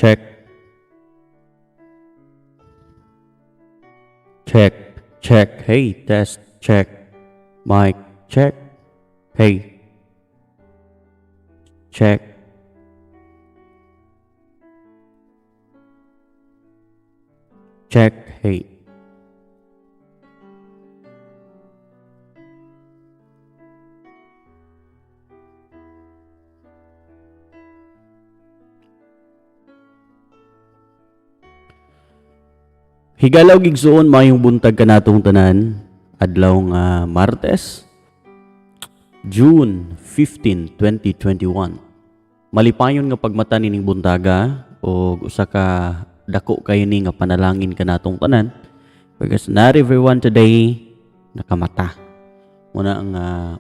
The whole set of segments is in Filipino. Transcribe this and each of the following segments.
Check, check, check. Hey, test, check. Mic, check. Hey, check. Check, hey. Higalaw gigsuon mayong buntag kanatong tanan adlaw nga Martes, June 15, 2021. Malipayon nga pagmata nining buntaga o usa ka dako kayo ni nga panalangin kanatong tanan because not everyone today nakamata. Muna ang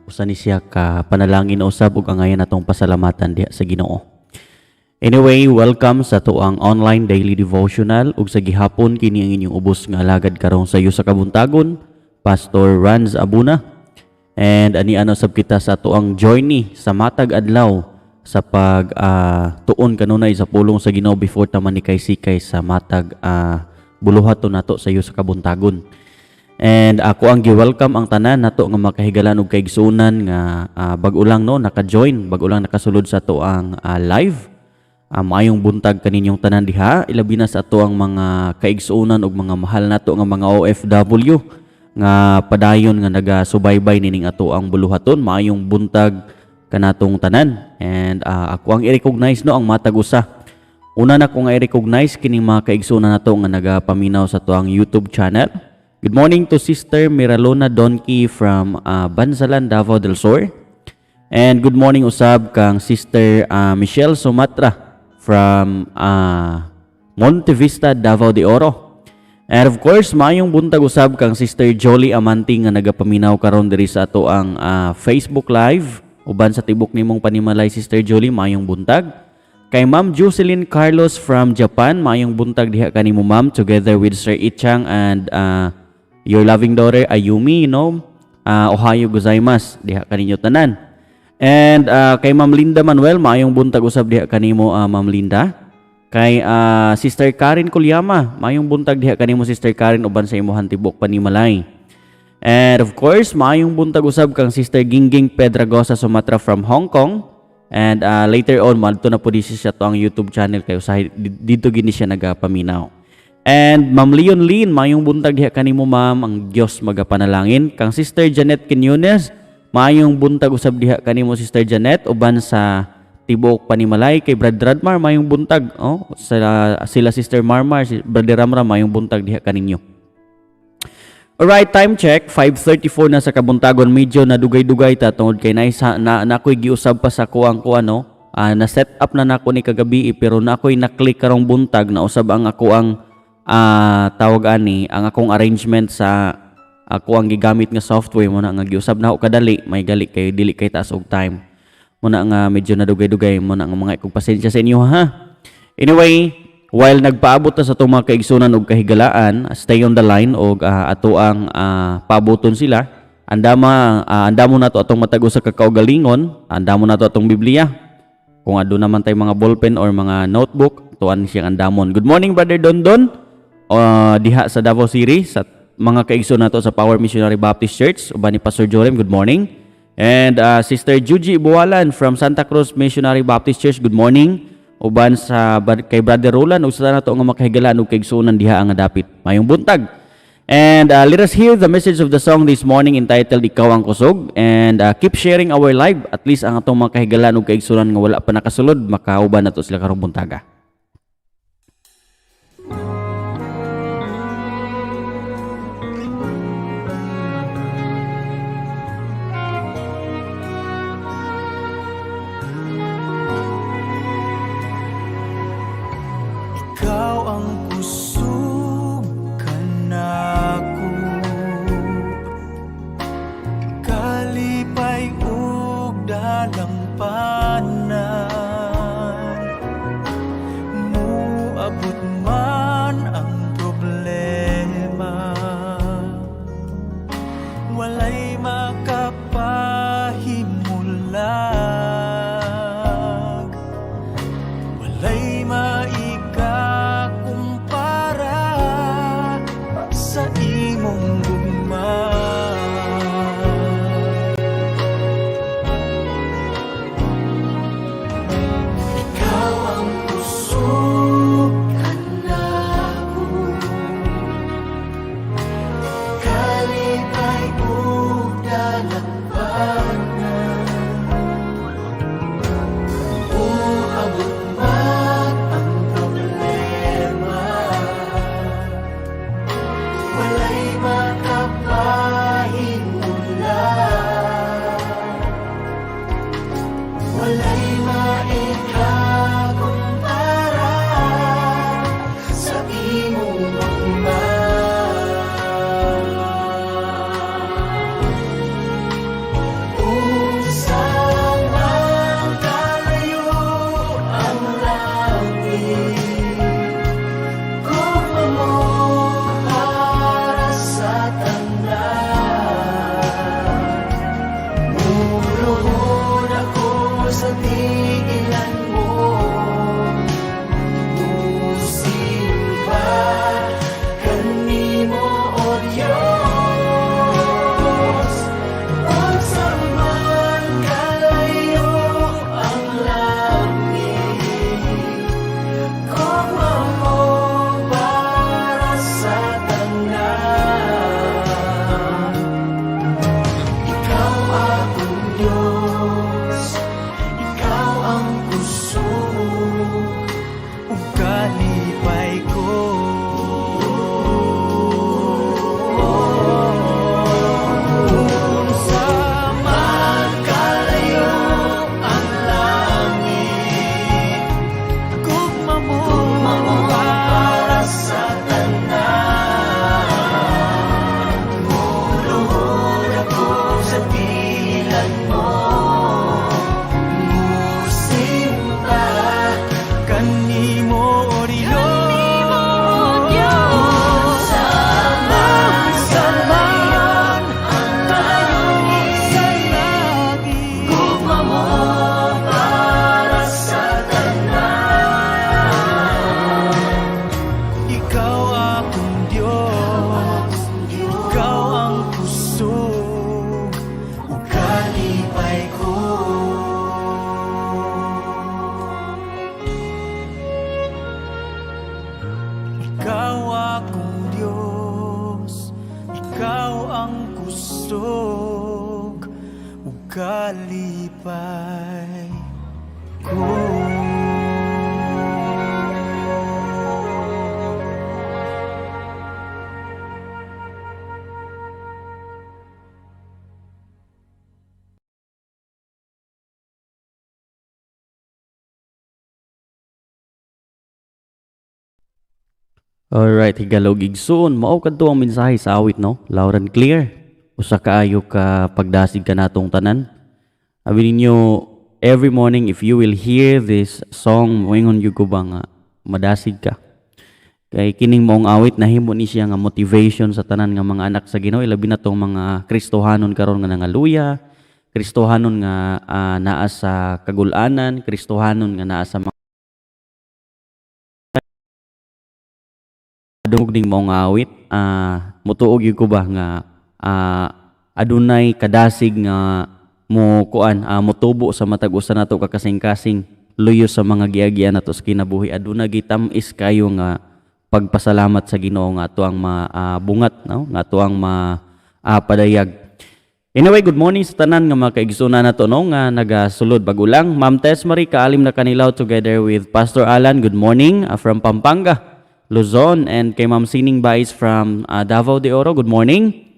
usa ni siya ka panalangin usab ug angayan natong pasalamatan diha sa Ginoo. Anyway, welcome sa tuang online daily devotional ug sa gihapon kini ang inyong ubos nga alagad karon sa iyo sa kabuntagon, Pastor Ranz Abuna. And ani ano sab kita sa tuang journey sa matag adlaw sa pag tuon kanunay sa pulong sa Ginoo before ta manikay-sikay sa matag buluhaton nato sa iyo sa kabuntagon. And ako ang gi-welcome ang tanan nato nga makahigalan og kaigsunan nga bag-o lang no naka-join, bag-o lang nakasulod sa tuang live. Maayong buntag kaninyong tanan diha, ilabi na sa ato ang mga kaigsuunan ug mga mahal nato nga mga OFW nga padayon nga nagasubaybay nining ato ang buluhaton. Maayong buntag kanatong tanan. And ako ang i-recognize no ang matag usa. Una na ko nga i-recognize kining mga kaigsuunan nato nga nagapaminaw sa tuang YouTube channel. Good morning to Sister Miralona Donkey from Banzalan, Davao del Sur. And good morning usab kang Sister Michelle Sumatra from Monte Vista, Davao de Oro. And of course, maayong buntag usab kang Sister Jolie Amanting nga nagapaminaw karon diri sa ato ang Facebook Live. Uban sa tibok nimong panimalay, Sister Jolie, maayong buntag. Kay Ma'am Jocelyn Carlos from Japan, maayong buntag diha kanimo ma'am, together with Sir Ichang and your loving daughter Ayumi, Ohayo gozaimasu diha kaninyo tanan. And kay Ma'am Linda Manuel, maayong buntag usab diha kanimo Ma'am Linda. Kay Sister Karen Kulyama, maayong buntag diha kanimo Sister Karen uban sa imuhang tibok panimalay. And of course, maayong buntag usab kang Sister Gingging Pedragosa Sumatra from Hong Kong. And later on, madto na po siya to ang YouTube channel kayo sa dito gini siya nagapaminaw. And Ma'am Leon Lin, maayong buntag diha kanimo ma'am, ang Dios magapanalangin. Kang Sister Janet Quinones, maayong buntag usab diha kanimo Sister Janet uban sa tibok panimalay. Kay Brad Radmar, maayong buntag sila Sister Marmar, si Brother Ramram, maayong buntag diha kaninyo. Alright, time check 5:34 na sa kabuntagon. Medyo nadugay-dugay ta tungod kay nakoy giusab pa sa kuang ko na set up na nako ni kagabi pero nakoy na-click karong buntag na usab ang ako ang tawag ani ang akong arrangement sa ako ang gigamit nga software mo na nga giusab na ako kadali, may gali kay dili kay taas og time. Mo na nga medyo nadugay-dugay mo na nga mga ikong pasensya sa inyo ha. Anyway, while nagpaabot ta sa itong mga kaigsunan og kahigalaan, stay on the line og ato ang paaboton sila. Andamo na to atong matago sa kakaugalingon, andamo na to atong Biblia. Kung ado naman tay mga ballpen or mga notebook, tuan siyang andamon. Good morning Brother Dondon. Diha sa Davao City sa mga kaigso nato sa Power Missionary Baptist Church uban ni Pastor Jorem, good morning. And Sister Juji Buwalan from Santa Cruz Missionary Baptist Church, good morning. Uban sa kay Brother Roland ug sa nato nga makahigalaan og kaigsunan diha ang dapit. Mayong buntag. And let us hear the message of the song this morning entitled Ikaw ang Kusog. And keep sharing our live, at least ang atong makahigalaan og kaigsunan nga wala pa nakasulod makauban nato sila karong buntaga. walay makapahinula, walay maikakumpara sa imong unsa man kalayo ang langit, gugma mo para sa tanan. Muluhod ako sa tigilan mo, musimba kanimo o Diyos. Unsa man kalayo ang langit, gugma mo para sa tanan. Ikaw akong Diyos, ikaw ang kusog ug kalipay ko. Unsa man kalayo ang langit, gugma mo para sa tanan. Muluhod ako sa tilan mo, musimba kanimo o Diyos. Sa mayon ang langit, gugma mo para sa tanan. Ikaw akong Diyos, ikaw ang kusog ug kalipay ko. Ikaw akong Diyos, ikaw ang kusog ug kalipay ko. Alright, higalog igsoon. Mao kadto ang mensahe sa awit, no? Loud and clear. Usa kaayo ka pagdasig ka natong tanan. Abi ninyo, every morning if you will hear this song, moingon gyud ko ba nga madasig ka. Kay kining maong awit nahimo ni siya nga motivation sa tanan nga mga anak sa Ginoo, labi na tong mga Kristohanon karon nga nangaluya, Kristohanon nga naa sa kagul-anan, Kristohanon nga naa sa mga dungog ning maong awit. Mutuog gyud ko ba nga adunay kadasig nga mo kuan motubo sa matag usa nato ka kasing-kasing luyo sa mga giagian nato sa kinabuhi. Aduna gitam-is kayo nga pagpasalamat sa Ginoo nga ato ang bungat, no? Nga ato ang padayag. Anyway, good morning sa tanan nga mga kaigsunan nato, no, nga nagasulod bagulang. Ma'am Tess Marie kaalim na kanilaw together with Pastor Alan. Good morning from Pampanga, Luzon, and kay Ma'am Sining Bais from Davao de Oro. Good morning.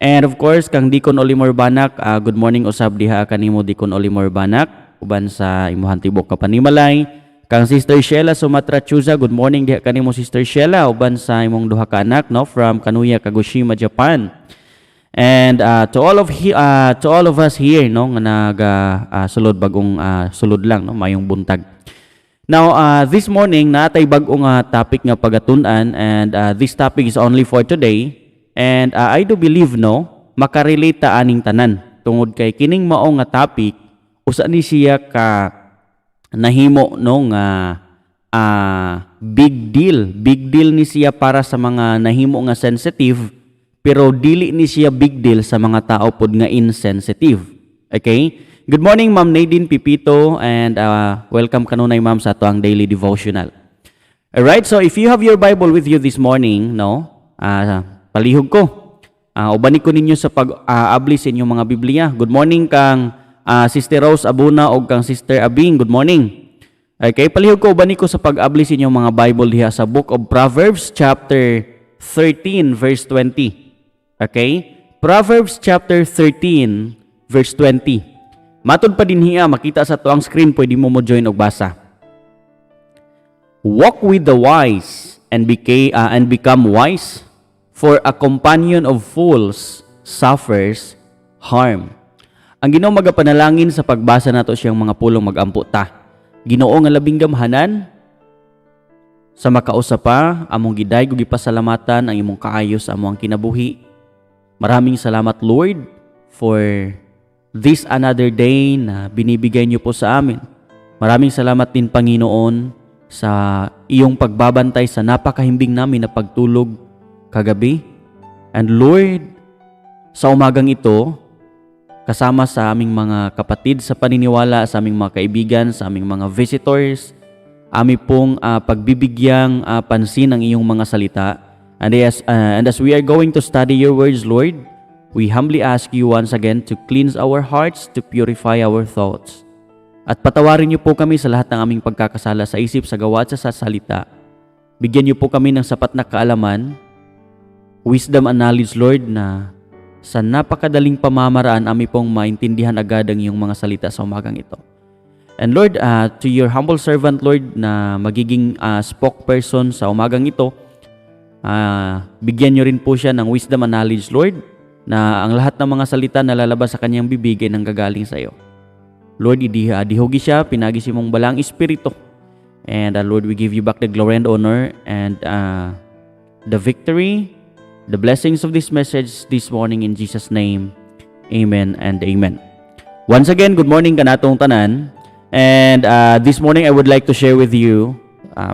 And of course, kang Dikon Olimor Banak, good morning usab diha kanimo Dikon Olimor Banak, uban sa imuhang tibok ka panimalay. Kang Sister Sheila Sumatra Chuza, good morning diha kanimo Sister Sheila, uban sa imong duha ka anak, no, from Kanuya, Kagoshima, Japan. And to all of us here, no, nga sulod bagong sulod lang, no, mayong buntag. Now, this morning natay bagong topic nga pagatun-an, and this topic is only for today. And I do believe, no, makarelate ta aning tanan tungod kay kining mao nga topic usa ni siya ka nahimo, no, nga big deal ni siya para sa mga nahimo nga sensitive, pero dili ni siya big deal sa mga tao pod nga insensitive. Okay? Good morning, Ma'am Nadine Pipito, and welcome kanunay, Ma'am, sa ato ang daily devotional. Alright, so if you have your Bible with you this morning, no, palihog ko. Ubanik ko ninyo sa pag-abli sa inyong mga Biblia. Good morning kang Sister Rose Abuna o kang Sister Abing. Good morning. Okay, palihog ko, ubanik ko sa pag-abli sa inyong mga Bible diha sa Book of Proverbs chapter 13 verse 20. Okay? Proverbs chapter 13 verse 20. Matod pa din hiya, makita sa tuang screen, pwede mo mo join og basa. Walk with the wise and become wise, for a companion of fools suffers harm. Ang Ginoo magapanalangin sa pagbasa nato siyang mga pulong magampo ta. Ginoo nga labing gamhanan sa makausapa, among giday ug gipasalamatan ang imong kaayo sa among kinabuhi. Maraming salamat, Lord, for this another day na binibigay niyo po sa amin. Maraming salamat din, Panginoon, sa iyong pagbabantay sa napakahimbing namin na pagtulog kagabi. And Lord, sa umagang ito, kasama sa aming mga kapatid sa paniniwala, sa aming mga kaibigan, sa aming mga visitors, ami pong pagbibigyang pansin ang iyong mga salita. And as we are going to study your words, Lord, we humbly ask you once again to cleanse our hearts, to purify our thoughts. At patawarin niyo po kami sa lahat ng aming pagkakasala sa isip, sa gawa at sa salita. Bigyan niyo po kami ng sapat na kaalaman, wisdom and knowledge, Lord, na sa napakadaling pamamaraan ami pong maintindihan agad ang iyong mga salita sa umagang ito. And Lord, to your humble servant, Lord, na magiging spokesperson sa umagang ito, bigyan niyo rin po siya ng wisdom and knowledge, Lord, na ang lahat ng mga salita na lalabas sa kanyang bibig ay nanggagaling sa iyo. Lord, idihugi siya, pinagisi mong balang espiritu. And Lord, we give you back the glory and honor and the victory, the blessings of this message this morning in Jesus' name. Amen and amen. Once again, good morning kanatong tanan. And this morning, I would like to share with you,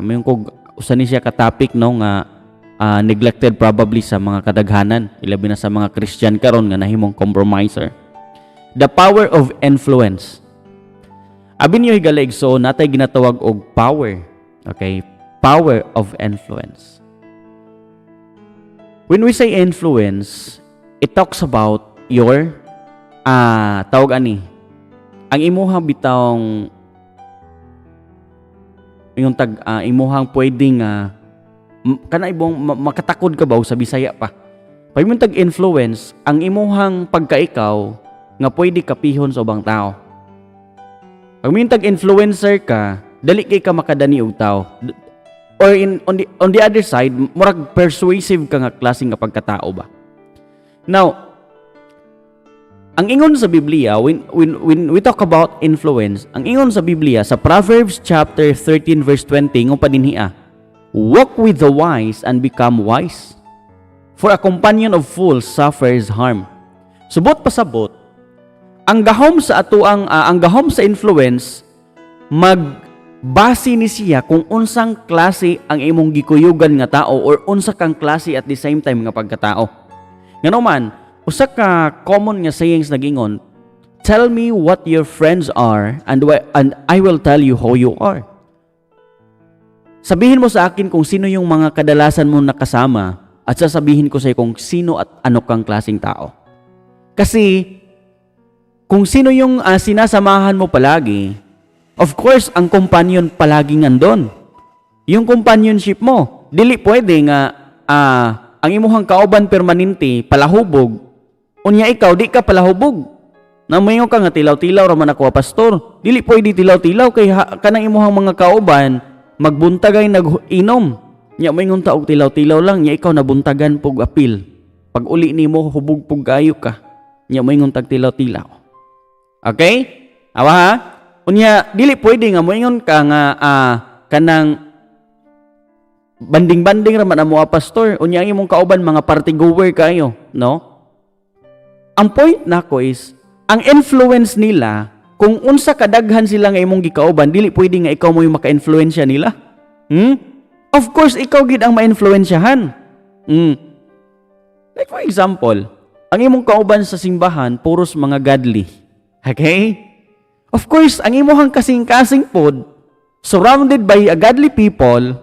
may kung usan ni siya ka-topic no, nga neglected probably sa mga kadaghanan, ilabi na sa mga Christian karon nga nahimong compromiser. The power of influence. Abi niyo higalig, so natay ginatawag og power. Okay? Power of influence. When we say influence, it talks about your tawag ani, ang imuhang bitawng yung imuhang pwedeng kana ibong makatakod ka ba sa Bisaya pa. Pag mo tag-influence, ang imuhang pagkaikaw nga pwede kapihon sa ubang tao. Pag mo tag-influencer ka, dali kay ka makadani og tao. Or on the other side, murag persuasive ka nga klaseng nga pagkatao ba. Now, ang ingon sa Biblia, when we talk about influence, ang ingon sa Biblia, sa Proverbs chapter 13 verse 20, ingon pa dinhiya, walk with the wise and become wise, for a companion of fools suffers harm. Subot pasabot, ang gahom sa atuang ang gahom sa influence, magbase ni siya kung unsang klase ang imong gikuyugan nga tao or unsa kang klase at the same time nga pagkatao. Ngano man, usa ka common nga sayings nagingon, tell me what your friends are and I will tell you who you are. Sabihin mo sa akin kung sino yung mga kadalasan mo nakasama at sasabihin ko sa iyo kung sino at ano kang klaseng tao. Kasi kung sino yung sinasamahan mo palagi, of course, ang companion palaging andon. Yung companionship mo, dili pwede nga ang imuhang kauban permanente palahubog. Unya ikaw, di ka palahubog. Namayo ka nga tilaw-tilaw raman ako pastor. Dili pwede tilaw-tilaw kay kanang imuhang mga kauban magbuntagay nag-inom. Nya maingon ta og tilaw-tilaw lang, nya ikaw nabuntagan pug apil. Pag uli nimo hubog pug kayo ka. Nya maingon tag tilaw-tilaw. Okay? Awa ha? Unya dili pwede nga moingon ka nga kanang banding-banding raman amo pastor. Unya ang imong kauban mga party goer kayo, no? Ang point nako is, ang influence nila, kung unsa kadaghan sila nga imong gikauban, dili pwede nga ikaw mo yung maka-influensya nila. Of course, ikaw gid ang ma-influensyahan. Like for example, ang imong kauban sa simbahan, puros mga godly. Okay? Of course, ang imong kasing-kasing pod, surrounded by godly people,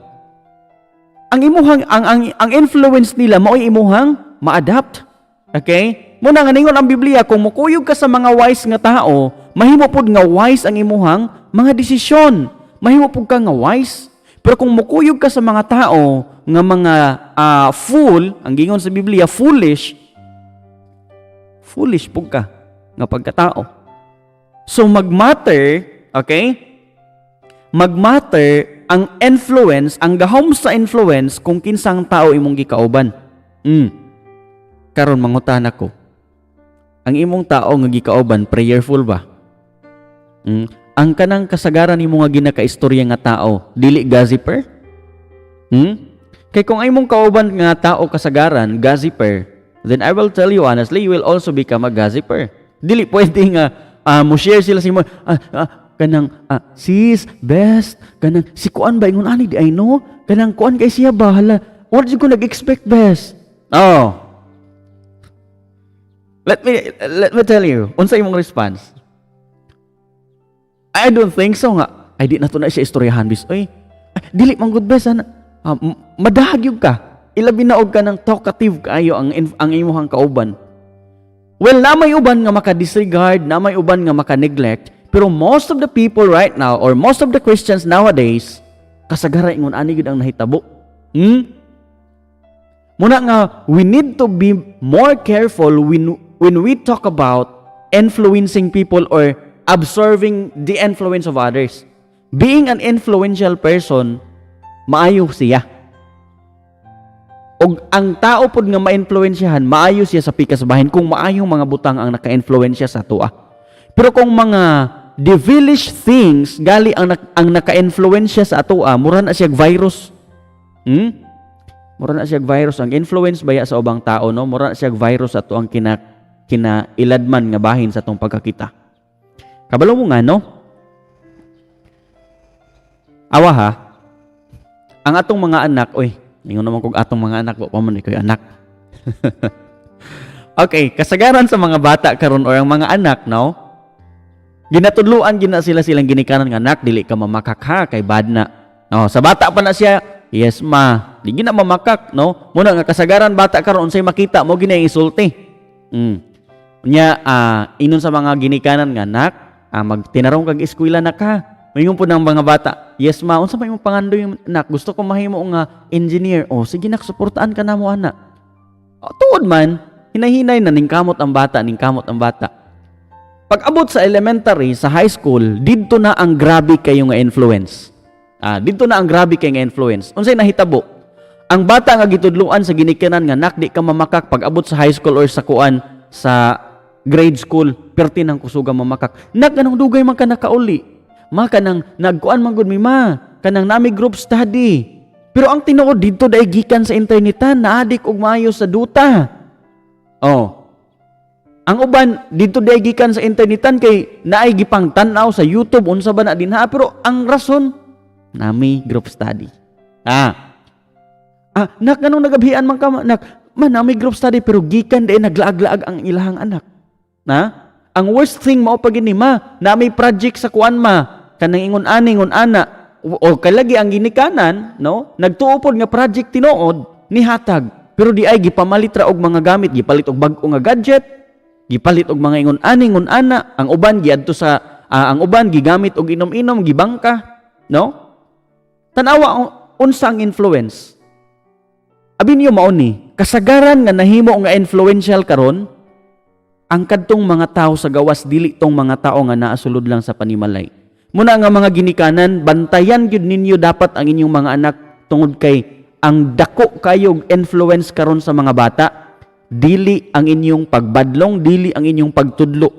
ang imuhang ang influence nila mao'y imuhang ma-adapt. Okay? Muna nga ningon ang Biblia, kung mukuyog ka sa mga wise nga tao, mahimo pud nga wise ang imuhang mga desisyon. Mahimo pud ka nga wise. Pero kung mukuyog ka sa mga tao nga mga fool, ang gingon sa Biblia, foolish pug ka nga pagkatao. So magmatter, okay? Magmatter ang influence, ang gahom sa influence kung kinsang tao imong gikauban. Karon mangutan ako. Ang imong tao nga gikauban, prayerful ba? Ang kanang kasagaran nimo nga ginakaistorya nga tao, dili gossiper? Kay kung ay mong kauban nga tao kasagaran, gossiper, then I will tell you honestly, you will also become a gossiper. Dili pwede nga mo share sila sa imo, kanang sis, best, kanang si kuan ba ingon ani di I know, kanang kuan kay siya bahala. What you ko nag-expect best? Oh. Let me tell you, unsa imong response? I don't think so nga. Ay, di na to na siya istoryahan, bis. Ay, dili man good best, madahagyog ka. Ilabi na og ka ng talkative kayo ang imuhang kauban. Well, na may uban nga maka-disregard, na may uban nga maka-neglect, pero most of the people right now, or most of the Christians nowadays, kasagara ingon ani gid ang nahitabo. Muna nga, we need to be more careful when we talk about influencing people or observing the influence of others. Being an influential person, maayo siya. O ang tao pod nga ma-influensyahan, maayo siya sa pikasbahin kung maayong mga butang ang naka-influensya sa tua. Pero kung mga devilish things gali ang naka-influensya sa atua, mura na siya virus. Mura na siya virus ang influence baya sa ubang tao, no? Mura na siya virus ato ang kinailadman nga bahin sa atong pagkakita. Kabalo mo nga, no? Awa ha, ang atong mga anak, ingon naman kong atong mga anak, wa pa man ikaw anak. Okay, kasagaran sa mga bata karon or ang mga anak, no? Ginatudluan gina silang ginikanan nga anak, dili ka mamakak ha, kay bad na. No, sa bata pa na siya, yes ma, di gina mamakak, no? Muna nga kasagaran bata karon unsay makita mo gina isulti. Nya inon sa mga ginikanan nga anak, magtinarong kag eskwela na ka. Mayong po ng mga bata, yes ma, unsa may imong pangandoy yung anak? Gusto ko mahimo nga engineer. O sige nak, suportaan ka na mo anak. Tuod man, hinahinay na ningkamot ang bata. Pag abot sa elementary, sa high school, didto na ang grabe kayo nga influence. Didto na ang grabe kayo nga influence. Unsay nahitabo? Ang bata nga gitudluan sa ginikanan nga nak di ka mamakak pag abot sa high school or sa kuan sa grade school, perti ng kusuga mamakak. Ganong dugay man ka nakauli. Kanang nagkuan man gud mi ma, kanang nami group study. Pero ang tinuod dito dai gikan sa internetan, naadik og maayo sa duta. Ang uban dito dai gikan sa internetan kay naay gipang tan-aw sa YouTube unsa ba na dinha, pero ang rason nami group study. Nak ganong nagabhian man ka nami group study pero gikan dai naglaag-laag ang ilahang anak. Ang worst thing mao pag ni ma, nami project sa kuan ma, kanang ingon ana o kalagi ang ginikanan, no? Nagtuupod nga project tinuod ni hatag. Pero di ay gipamalit ra og mga gamit, gipalit og bag-o nga gadget, gipalit og mga ingon ana, ang uban giadto sa ang uban gigamit og inom-inom, gibangka, no? Tanawa unsa ang influence. Abi niyo mao ni, kasagaran nga nahimo nga influential karon ang kadtong mga tao sa gawas, dili tong mga tao nga naasulod lang sa panimalay. Muna nga mga ginikanan, bantayan gyud ninyo dapat ang inyong mga anak tungod kay ang dako kayog influence karon sa mga bata, dili ang inyong pagbadlong, dili ang inyong pagtudlo.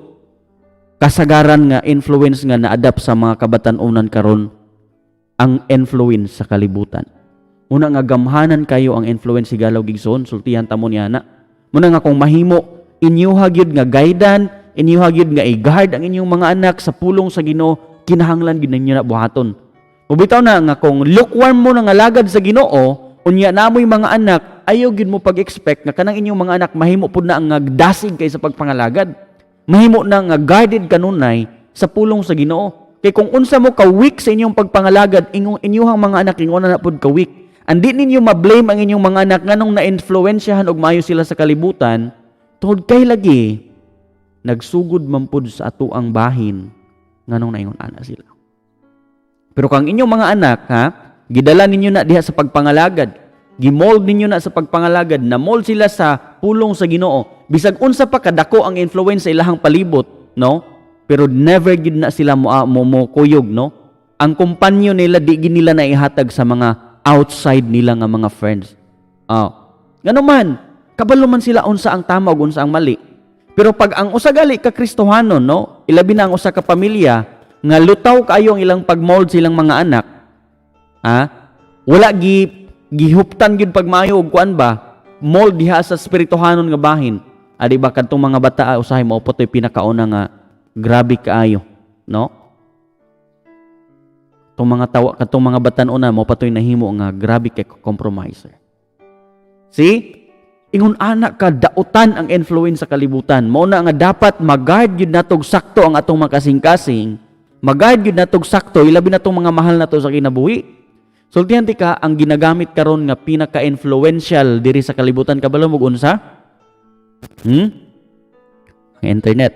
Kasagaran nga influence nga na-adapt sa mga kabatan-unan karon ang influence sa kalibutan. Muna nga gamhanan kayo ang influence sigalaw gigsoon, sultihan ta mo ni ana. Muna nga kung mahimo inyuha gyud nga guidan, inyuha gyud nga i-guard ang inyong mga anak sa pulong sa Ginoo, kinahanglan gyud ninyo na buhaton. Mubitaw na nga kung lukewarm mo na nga lagad sa Ginoo, unya namoy mga anak, ayaw gyud mo pag-expect nga kanang inyong mga anak mahimo pud na ang nagdasig kay sa pagpangalagad. Mahimo na nga guarded kanunay sa pulong sa Ginoo. Kay kung unsa mo ka weak sa inyong pagpangalagad, inyuhang mga anak ingon na pud ka weak. Andi ninyo ma-blame ang inyong mga anak nganong na-influensyahan og maayo sila sa kalibutan. Tungod kay lagi nagsugod man pud sa ato ang bahin nganong naingon ana sila. Pero kang inyong mga anak Gidala ninyo na diha sa pagpangalagad. Gimold ninyo na sa pagpangalagad. Na-mold sila sa pulong sa Ginoo. Bisag unsa pa kadako ang influence sa ilahang palibot, no? Pero never gid na sila mo kuyog, no? Ang kumpanyo nila di gid nila naihatag sa mga outside nila nga mga friends. Ngano man, kabalo man sila unsa ang tama ug unsa ang mali. Pero pag ang usa gali ka Kristohanon, no? Ilabi na ang usa ka pamilya nga lutaw kaayo ang ilang pagmold silang mga anak. Wala gihuptan gyud pagmayo og kuan ba? Mold diha sa spirituhanon nga bahin. Di ba kadtong mga bata usahay mao putoy pinakauna nga grabe kaayo, no? Katong mga batan-una mo patoy nahimo nga grabe kay compromiser. See? Ingon anak ka dautan ang influence sa kalibutan. Mao na nga dapat mag-guard gyud natog sakto ang atong makasing-kasing. Mag-guard gyud natog sakto ilabi na tong mga mahal nato sa kinabuhi. Sultihan ti ka ang ginagamit karon nga pinaka-influential diri sa kalibutan kabalo mo unsa? Internet.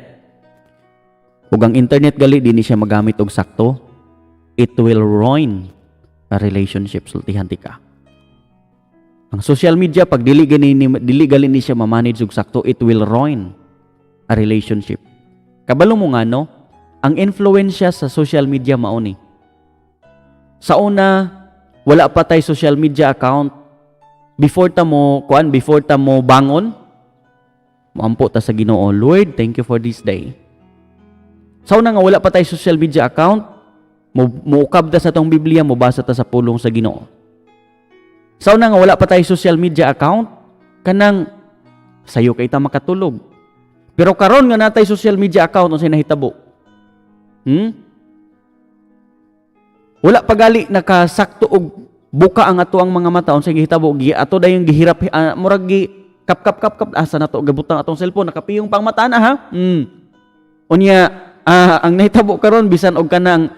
Ug ang internet gali dinhi siya magamit og sakto. It will ruin a relationship, sultihan ti ka. Ang social media, pag dili gali ni siya mamanage og sakto, it will ruin a relationship. Kabalo mo nga, no? Ang influensya sa social media mauni. Sa una, wala pa tay social media account. Before ta mo bangon, moampo ta sa Ginoo, Lord, thank you for this day. Sa una nga wala pa tay social media account, muukab ta sa tong Biblia, mubasa ta sa pulong sa Ginoo. Sa una nga wala pa tayo social media account, kanang sayo kay ta makatulog. Pero karon nga natay social media account unsay nahitabo? Wala pa gali nakasakto og buka ang ato ang mga mata unsay gihitabo gi ato dayon gihirap murag gi kap asa nato gabutang atong cellphone nakapiyong pang mata na ha. Unya ang nahitabo karon bisan og kanang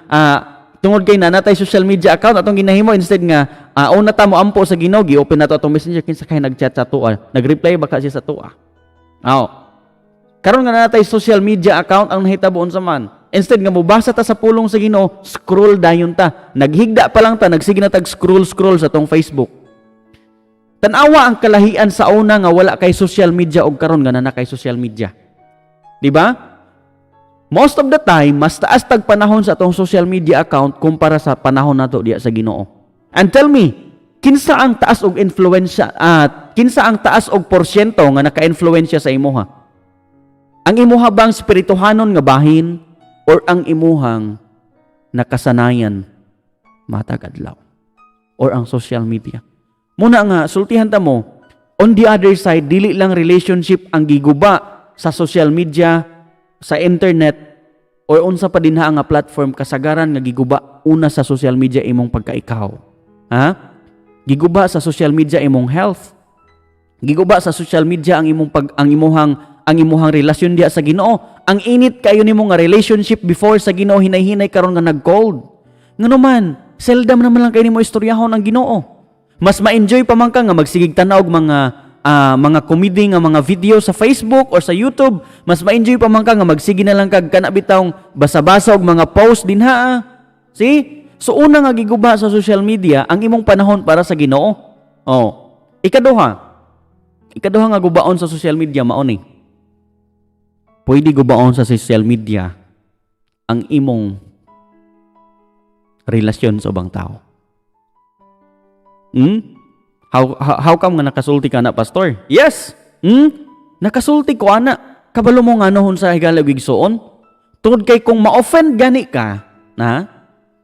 tungod kay natay social media account atong ginahimo instead nga una ta mo ampo sa Ginoo gi-open nato atong messenger kinsa kay nag-chat sa tuwa nag-reply baka siya sa tuwa. Karon nga natay social media account ang nahitabo unsa man instead nga mobasa ta sa pulong sa Ginoo scroll dayon ta naghigda pa lang ta nagsige na tag scroll sa tong Facebook. Tan-awa ang kalahian sa una nga wala kay social media og karon nga na kay social media. Di ba? Most of the time, mas taas tag panahon sa atong social media account kumpara sa panahon nato diya sa Ginoo. And tell me, kinsa ang taas og influensya at kinsa ang taas og porsyento nga naka-influensya sa imuha? Ang imuha bang spirituhanon nga bahin or ang imuhang nakasanayan matag adlaw or ang social media? Muna nga sultihan ta mo, on the other side dili lang relationship ang giguba sa social media, sa internet o unsa pa dinha nga platform kasagaran nga giguba una sa social media imong pagkaikaw. Giguba sa social media imong health. Giguba sa social media ang imuhang relasyon diha sa Ginoo. Ang init kayo nimo nga relationship before sa Ginoo hinay-hinay karon nga nag-cold. Ngano man, seldom naman lang kayo nimo istoryahon ang Ginoo. Mas ma-enjoy pa man ka nga magsigig tanaw og mga comedy nga mga video sa Facebook or sa YouTube, mas ma-enjoy pa man ka nga magsige na lang kag kana bitawng basa-basa og mga post dinha. See? So una nga giguba sa social media ang imong panahon para sa Ginoo. Ikaduha nga gubaon sa social media mao ni. Pwede gubaon sa social media ang imong relasyon sa ubang tao. How come nga nakasulti ka na, pastor? Yes. Nakasulti ko ana. Kabalo mo nga nohon sa higala gigsuon. Tungod kay kung ma-offend gani ka,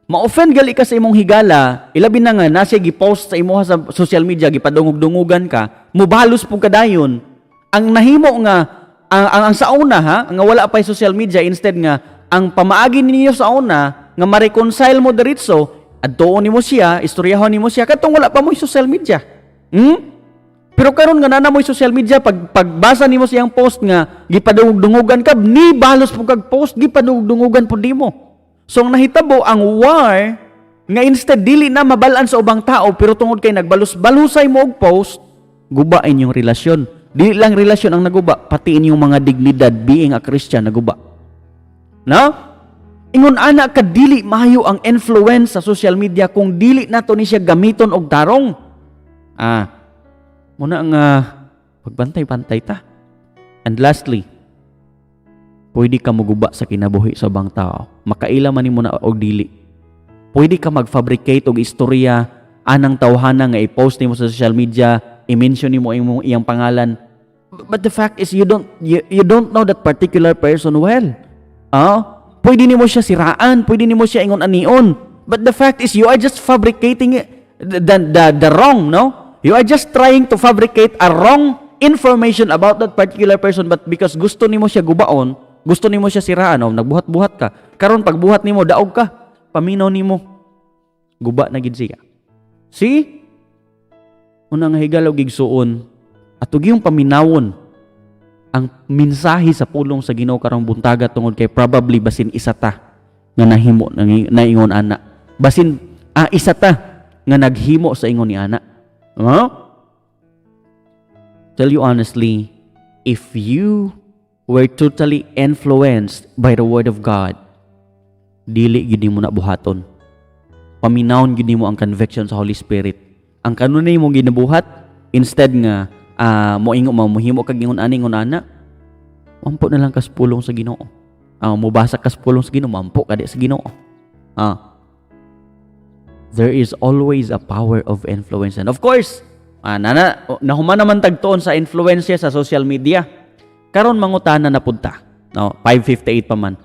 ma-offend gali ka sa imong higala, ilabi na nga na siya gi-post sa imuha sa social media, gipadungog-dungugan ka, mubalos pug kadayon. Ang nahimo nga ang sa una nga wala pa social media instead nga ang pamaagi ninyo sa una nga ma-reconcile mo diretso, adtoon nimo siya, istoryahon nimo siya katong wala pa mo social media. Pero karon nga nana mo social media pagbasa nimo siyang post nga gipadungog-dungugan ka ni balos pug kag post gipadungog-dungugan pud nimo. So ang nahitabo ang war nga instead dili na mabalaan sa ubang tao pero tungod kay nagbalus-balusay mo og post, guba inyong relasyon. Dili lang relasyon ang naguba, pati inyong mga dignidad being a Christian naguba. No? Ingon ana ka dili maayo ang influence sa social media kung dili nato ni siya gamiton og tarong. Muna nga pagbantay-bantay ta. And lastly, pwede ka maguba sa kinabuhi sa ubang tao. Makaila man nimo na og dili. Pwede ka mag-fabricate og istorya anang tawhana nga i-post nimo sa social media, i-mention nimo iyang pangalan. But the fact is you don't know that particular person well. Pwede nimo siya siraan, pwede nimo siya ingon anion. But the fact is you are just fabricating the wrong, no? You are just trying to fabricate a wrong information about that particular person, but because gusto nimo siya gubaon, gusto nimo siya siraan, nagbuhat-buhat ka. Karon pagbuhat nimo daog ka, paminaw nimo. Guba na gid siya. See? Unang higalaw gigsuon at yung paminawon ang mensahe sa pulong sa Ginoo karong buntaga tungod kay probably basin isa ta nga nahimo naingon ana. Basin isa ta nga naghimo sa ingon ni ana. Tell you honestly, if you were totally influenced by the Word of God, dili gid mo na buhaton. Paminawon gid mo ang conviction sa Holy Spirit. Ang kanunay mo ginabuhat, instead nga mohimo kag ingon ana, mampo na lang kas pulong sa Ginoo. Mubasa kas pulong sa Ginoo, mampo ka di sa Ginoo. There is always a power of influence. And of course, nahuman naman tagtuon sa influensya sa social media. Karon mangutana na punta. 5:58 pa man.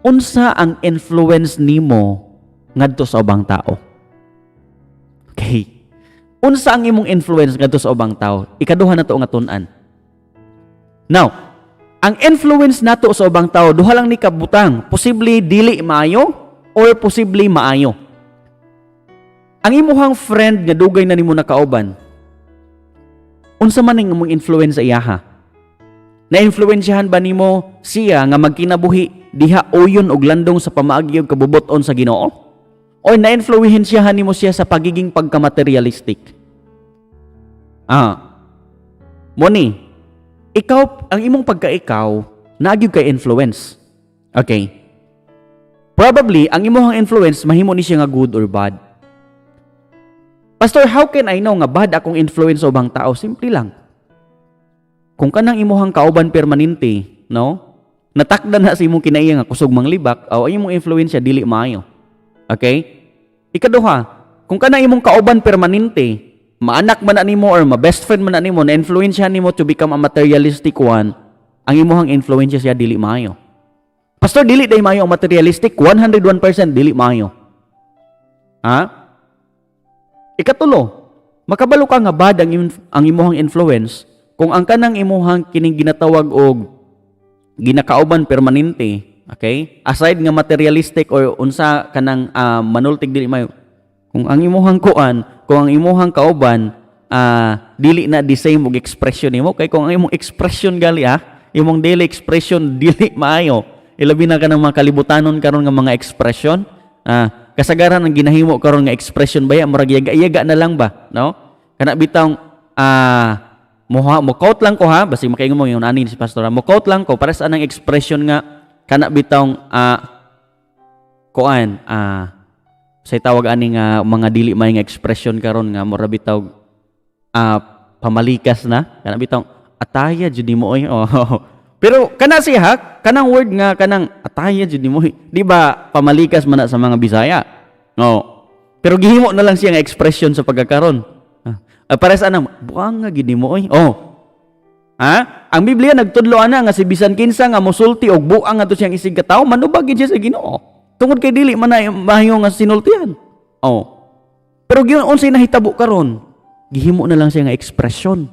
Unsa ang influence nimo ngadto sa ubang tao? Okay. Unsa ang imong influence ngadto sa ubang tao? Ikaduha na to nga tun-an. Now, ang influence nato sa ubang tao duha lang ni kabutang, posible dili maayo or posible maayo. Ang imuhang friend nga dugay na nimo nakauban, unsa man ang imong influence sa iyaha? Na-influensyahan ba nimo siya nga magkinabuhi diha uyon og landong sa pamaagi ug kabubuton sa Ginoo? O na-influensyahan nimo siya sa pagiging pagka-materialistic? Moni, ikaw, ang imong pagka-ikaw, nagyud kay influence. Okay. Probably, ang imong influence, mahimo ni siya nga good or bad. Pastor, how can I know nga bad akong influence sa ubang tao? Simple lang. Kung kanang imuhang kauban permanente, no? Natakdan na sa imong kinaiya nga kusog manglibak, o imong influensya dili maayo. Okay? Ikaduha, kung kanang imong kauban permanente, maanak man nimo or ma-best friend man nimo, na-influensyahan nimo to become a materialistic one, ang imuhang influensya siya dili maayo. Pastor, dili day maayo ang materialistic, 101% dili maayo. Ikatulo, makabalo ka nga bad ang imuhang influence kung ang kanang imuhang kining ginatawag og ginakauban permanente, okay? Aside nga materialistic or unsa kanang manultig dili maayo. Kung ang imuhang kuan, kung ang imuhang kauban dili na the same og expression nimo, kay kung ang imong expression gali imong daily expression dili maayo, ilabi na kanang mga kalibutanon karon nga mga expression, kasagaran ang ginahimo karon nga expression baya murag yaga-yaga na lang ba, no? Kana bitawng mo-quote lang ko basi makaingon mo yung ani si pastor. Mo-quote lang ko para sa anang expression nga kana bitawng kuan say tawag ani nga mga dili may nga expression karon nga mura bitaw pamalikas na kana bitaw ataya jud nimo oy. Pero kana siya kanang word nga kanang ataya jud nimo, di ba pamalikas man na sa mga Bisaya, no? Pero gihimo na lang siya nga expression sa pagkakaron. Para sa anang buang nga gid nimo oy. Ang Biblia nagtudlo ana nga si bisan kinsa nga mosulti og buang ato siyang isig ka tawo manubag gid siya sa Ginoo. Tungod kay dili man na mahiyo nga sinultihan. Pero gyud unsay nahitabo karon? Gihimo na lang siya nga ekspresyon.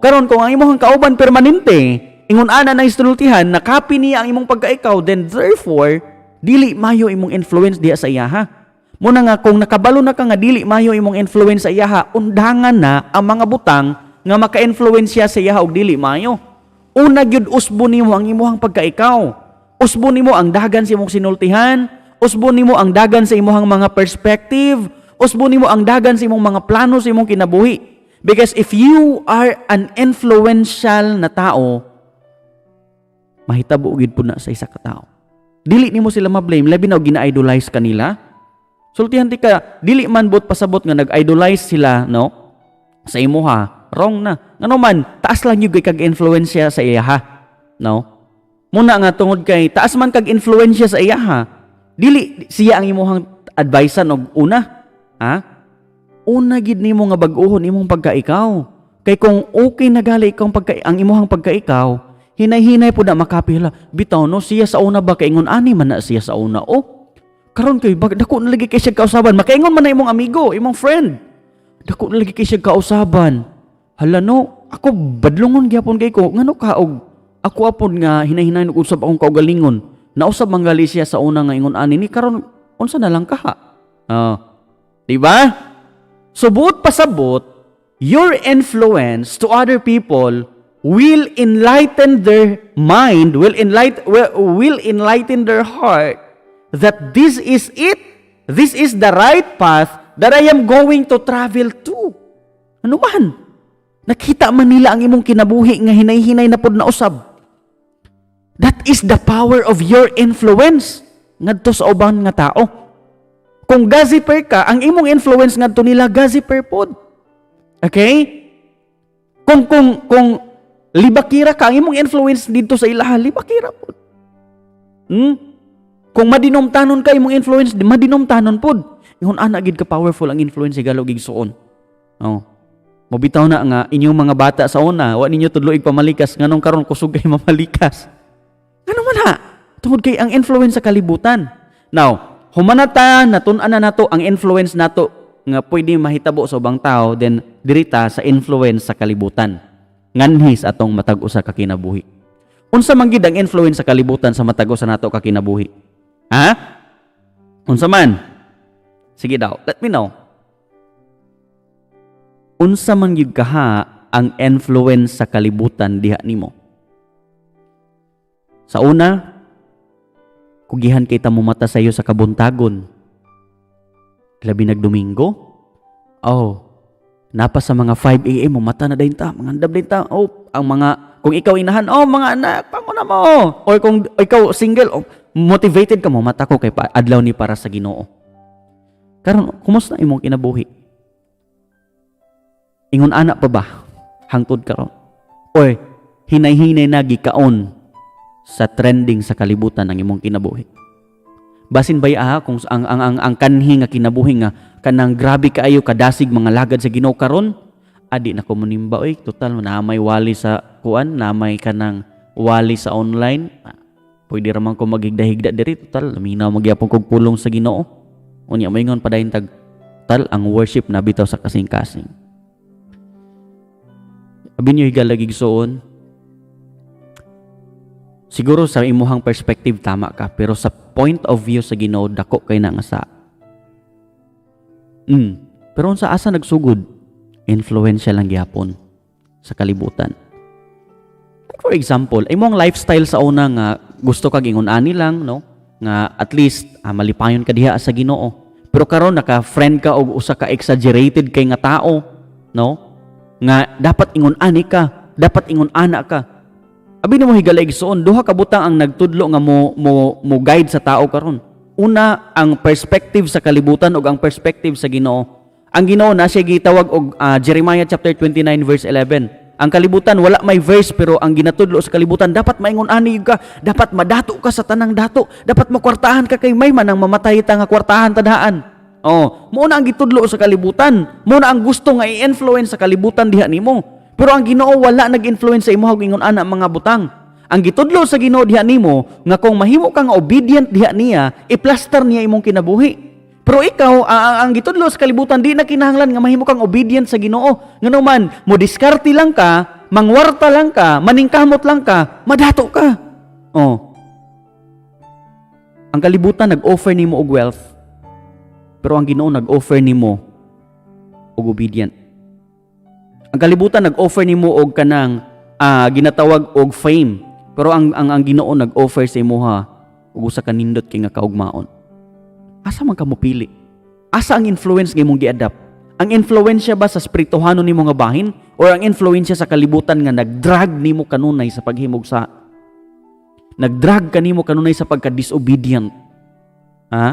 Karon kung ang imong kauban permanente, ingon ana na sinultihan, nakapi niya ang imong pagkaikaw, then therefore dili mayo imong influence diha sa iyaha. Muna nga kung nakabalo na ka nga dili mayo imong influence sa iyaha, undangan na ang mga butang nga maka-influensya sa iyaha og dili mayo. Una gyud usbo nimo ang imong pagkaikaw. Usbo nimo ang dagan sa imong sinultihan, usbo nimo ang dagan sa imong mga perspective, usbo nimo ang dagan sa imong mga plano sa imong kinabuhi. Because if you are an influential na tao, mahitabo gid po na sa isa ka tao. Dili nimo sila ma-blame labi na og gina-idolize kanila. Sultihan ti ka dili man bot pasabot nga nag-idolize sila, no? Sa imuha, wrong na. Ngano man, taas lang yung kag influensya sa iya ha. No? Muna nga tungod kay taas man kag influensya sa iya ha. Dili siya ang imuhang advisean og una. Ha? Una gid nimo nga bag-ohon imong pagkaikaw. Kay kung okay na gali ikaw ang imuhang pagkaikaw, hinay-hinay po na makapila. Bitaw no, siya sa una ba kaingon ani man na siya sa una. Oh, karon kay dako na lagi kay siya kausaban. Makaingon man na imong amigo, imong friend. Dako na lagi kay siya kausaban. Hala no, ako badlongon gyapon kay ko. Ngano ka og ako apon nga hinay-hinay usab akong kaugalingon. Nausab manggali siya sa una nga ingon ani ni karon unsa na lang ka ha. Di ba? Subot pasabot, your influence to other people will enlighten their mind, will enlighten their heart that this is it. This is the right path that I am going to travel to. Ano man? Nakita man nila ang imong kinabuhi nga hinay-hinay na pod na usab. That is the power of your influence ngadto sa ubang nga tao. Kung gaziper ka, ang imong influence ngadto nila gaziper pod. Okay? Kung libakira ka, ang imong influence dito sa ilaha, libakira pod. Kung madinomtanon ka, imong influence, madinomtanon pod. Ingon ana gid ka powerful ang influence galo gigsuon. Oh. Mobitaw na nga inyong mga bata sa una, wa ninyo tudloig pamalikas nganong karon kusog kay mamalikas. Ano man ha? Tungod kay ang influence sa kalibutan. Now, humanata natun-an na nato ang influence nato nga pwede mahitabo sa ubang tao, then dirita sa influence sa kalibutan. Nganhis atong matag usa ka kinabuhi. Unsa man gid ang influence sa kalibutan sa matag usa nato ka kinabuhi? Ha? Unsa man? Sige daw, let me know. Unsa man gyud kaha ang influence sa kalibutan diha nimo? Sa una, kugihan kay ta mo mata sa iyo sa kabuntagon. Labi nagdomingo. Oh, napa sa mga 5 AM mo mata na dayon ta, mangandam dayon ta. Oh, ang mga kung ikaw inahan, oh mga anak, panguna mo. Or kung ikaw single, oh, motivated ka mo mata ko kay adlaw ni para sa Ginoo. Karon kumusta imong kinabuhi? Ingon anak pa ba? Hangtod karon. Or hinay-hinay na gikaon sa trending sa kalibutan ng imong kinabuhi. Basin bay kung ang kanhi nga kinabuhi nga kanang grabe kaayo kadasig mga lagad sa Ginoo karon, adi na ko manimba oy, total na may wali sa kuan, na may kanang wali sa online. Pwede ra man ko magigdahigda diri, total laminaw magyapon kog pulong sa Ginoo. Unya moingon pa dayon tag total ang worship na bitaw sa kasing-kasing. Abi niyo higalagig suon. Siguro sa imuhang perspective tama ka, pero sa point of view sa Ginoo dako kay na nga sa. Pero unsa asa nagsugod? Influensya lang gyapon sa kalibutan. Like for example, imong lifestyle sa una nga gusto kag ingon ani lang, no? Nga at least malipayon ka diha sa Ginoo. Pero karon naka-friend ka og usa ka exaggerated kay nga tao, no? Nga dapat ingon ani ka, dapat ingon ana ka. Abi nimo higalay igsuon, duha ka butang ang nagtudlo nga mo guide sa tao karon. Una, ang perspective sa kalibutan ug ang perspective sa Ginoo. Ang Ginoo na siya gitawag og Jeremiah chapter 29 verse 11. Ang kalibutan wala may verse, pero ang ginatudlo sa kalibutan dapat maingon ani ka, dapat madato ka sa tanang dato, dapat makwartahan ka kay may man ang mamatay ta nga kwartahan tadaan. Oh, mo na ang gitudlo sa kalibutan, mo na ang gusto nga i-influence sa kalibutan diha nimo. Pero ang Ginoo wala nag-influence sa imo ingon ana mga butang. Ang gitudlo sa Ginoo diha nimo nga kung mahimo kang obedient diha niya, i-plaster niya imong kinabuhi. Pero ikaw ang gitudlo sa kalibutan di na kinahanglan nga mahimo kang obedient sa Ginoo. Ngano man, mo diskarte lang ka, mangwarta lang ka, maningkamot lang ka, madato ka. Oh. Ang kalibutan nag-offer nimo og wealth. Pero ang Ginoo nag-offer nimo og obedient. Ang kalibutan nag-offer nimo og kanang ginatawag og fame. Pero ang Ginoo nag-offer sa imuha og usa ka nindot kay nga kaugmaon. Asa man ka mo pili? Asa ang influence nga imong gi-adapt? Ang influensya ba sa spirituhano nimo nga bahin or ang influensya sa kalibutan nga nag-drag nimo kanunay sa paghimog sa? Nagdrag kanimo kanunay sa pagka-disobedient. Ha?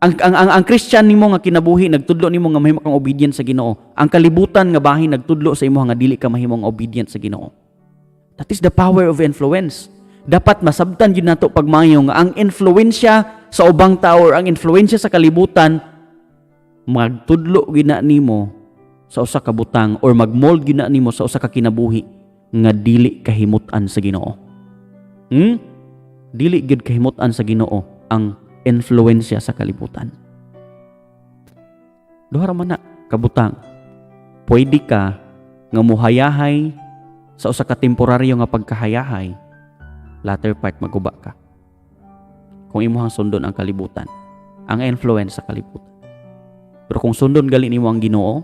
Ang Christian nimo nga kinabuhi nagtudlo nimo nga mahimo kang obedient sa Ginoo. Ang kalibutan nga bahin nagtudlo sa imo nga dili ka mahimong obedient sa Ginoo. That is the power of influence. Dapat masabtan yun nato pagmayo nga ang influensya sa ubang tao or ang influensya sa kalibutan magtudlo gina nimo sa usa ka butang or magmold gina nimo sa usa ka kinabuhi nga dili kahimutan sa Ginoo. Dili gyud kahimutan sa Ginoo ang influensya sa kalibutan. Duha ra man na kabutang. Pwede ka nga muhayahay sa usa ka temporaryo nga pagkahayahay, latter part maguba ka. Kung imuhang sundon ang kalibutan, ang influence sa kalibutan. Pero kung sundon gali nimo ang Ginoo,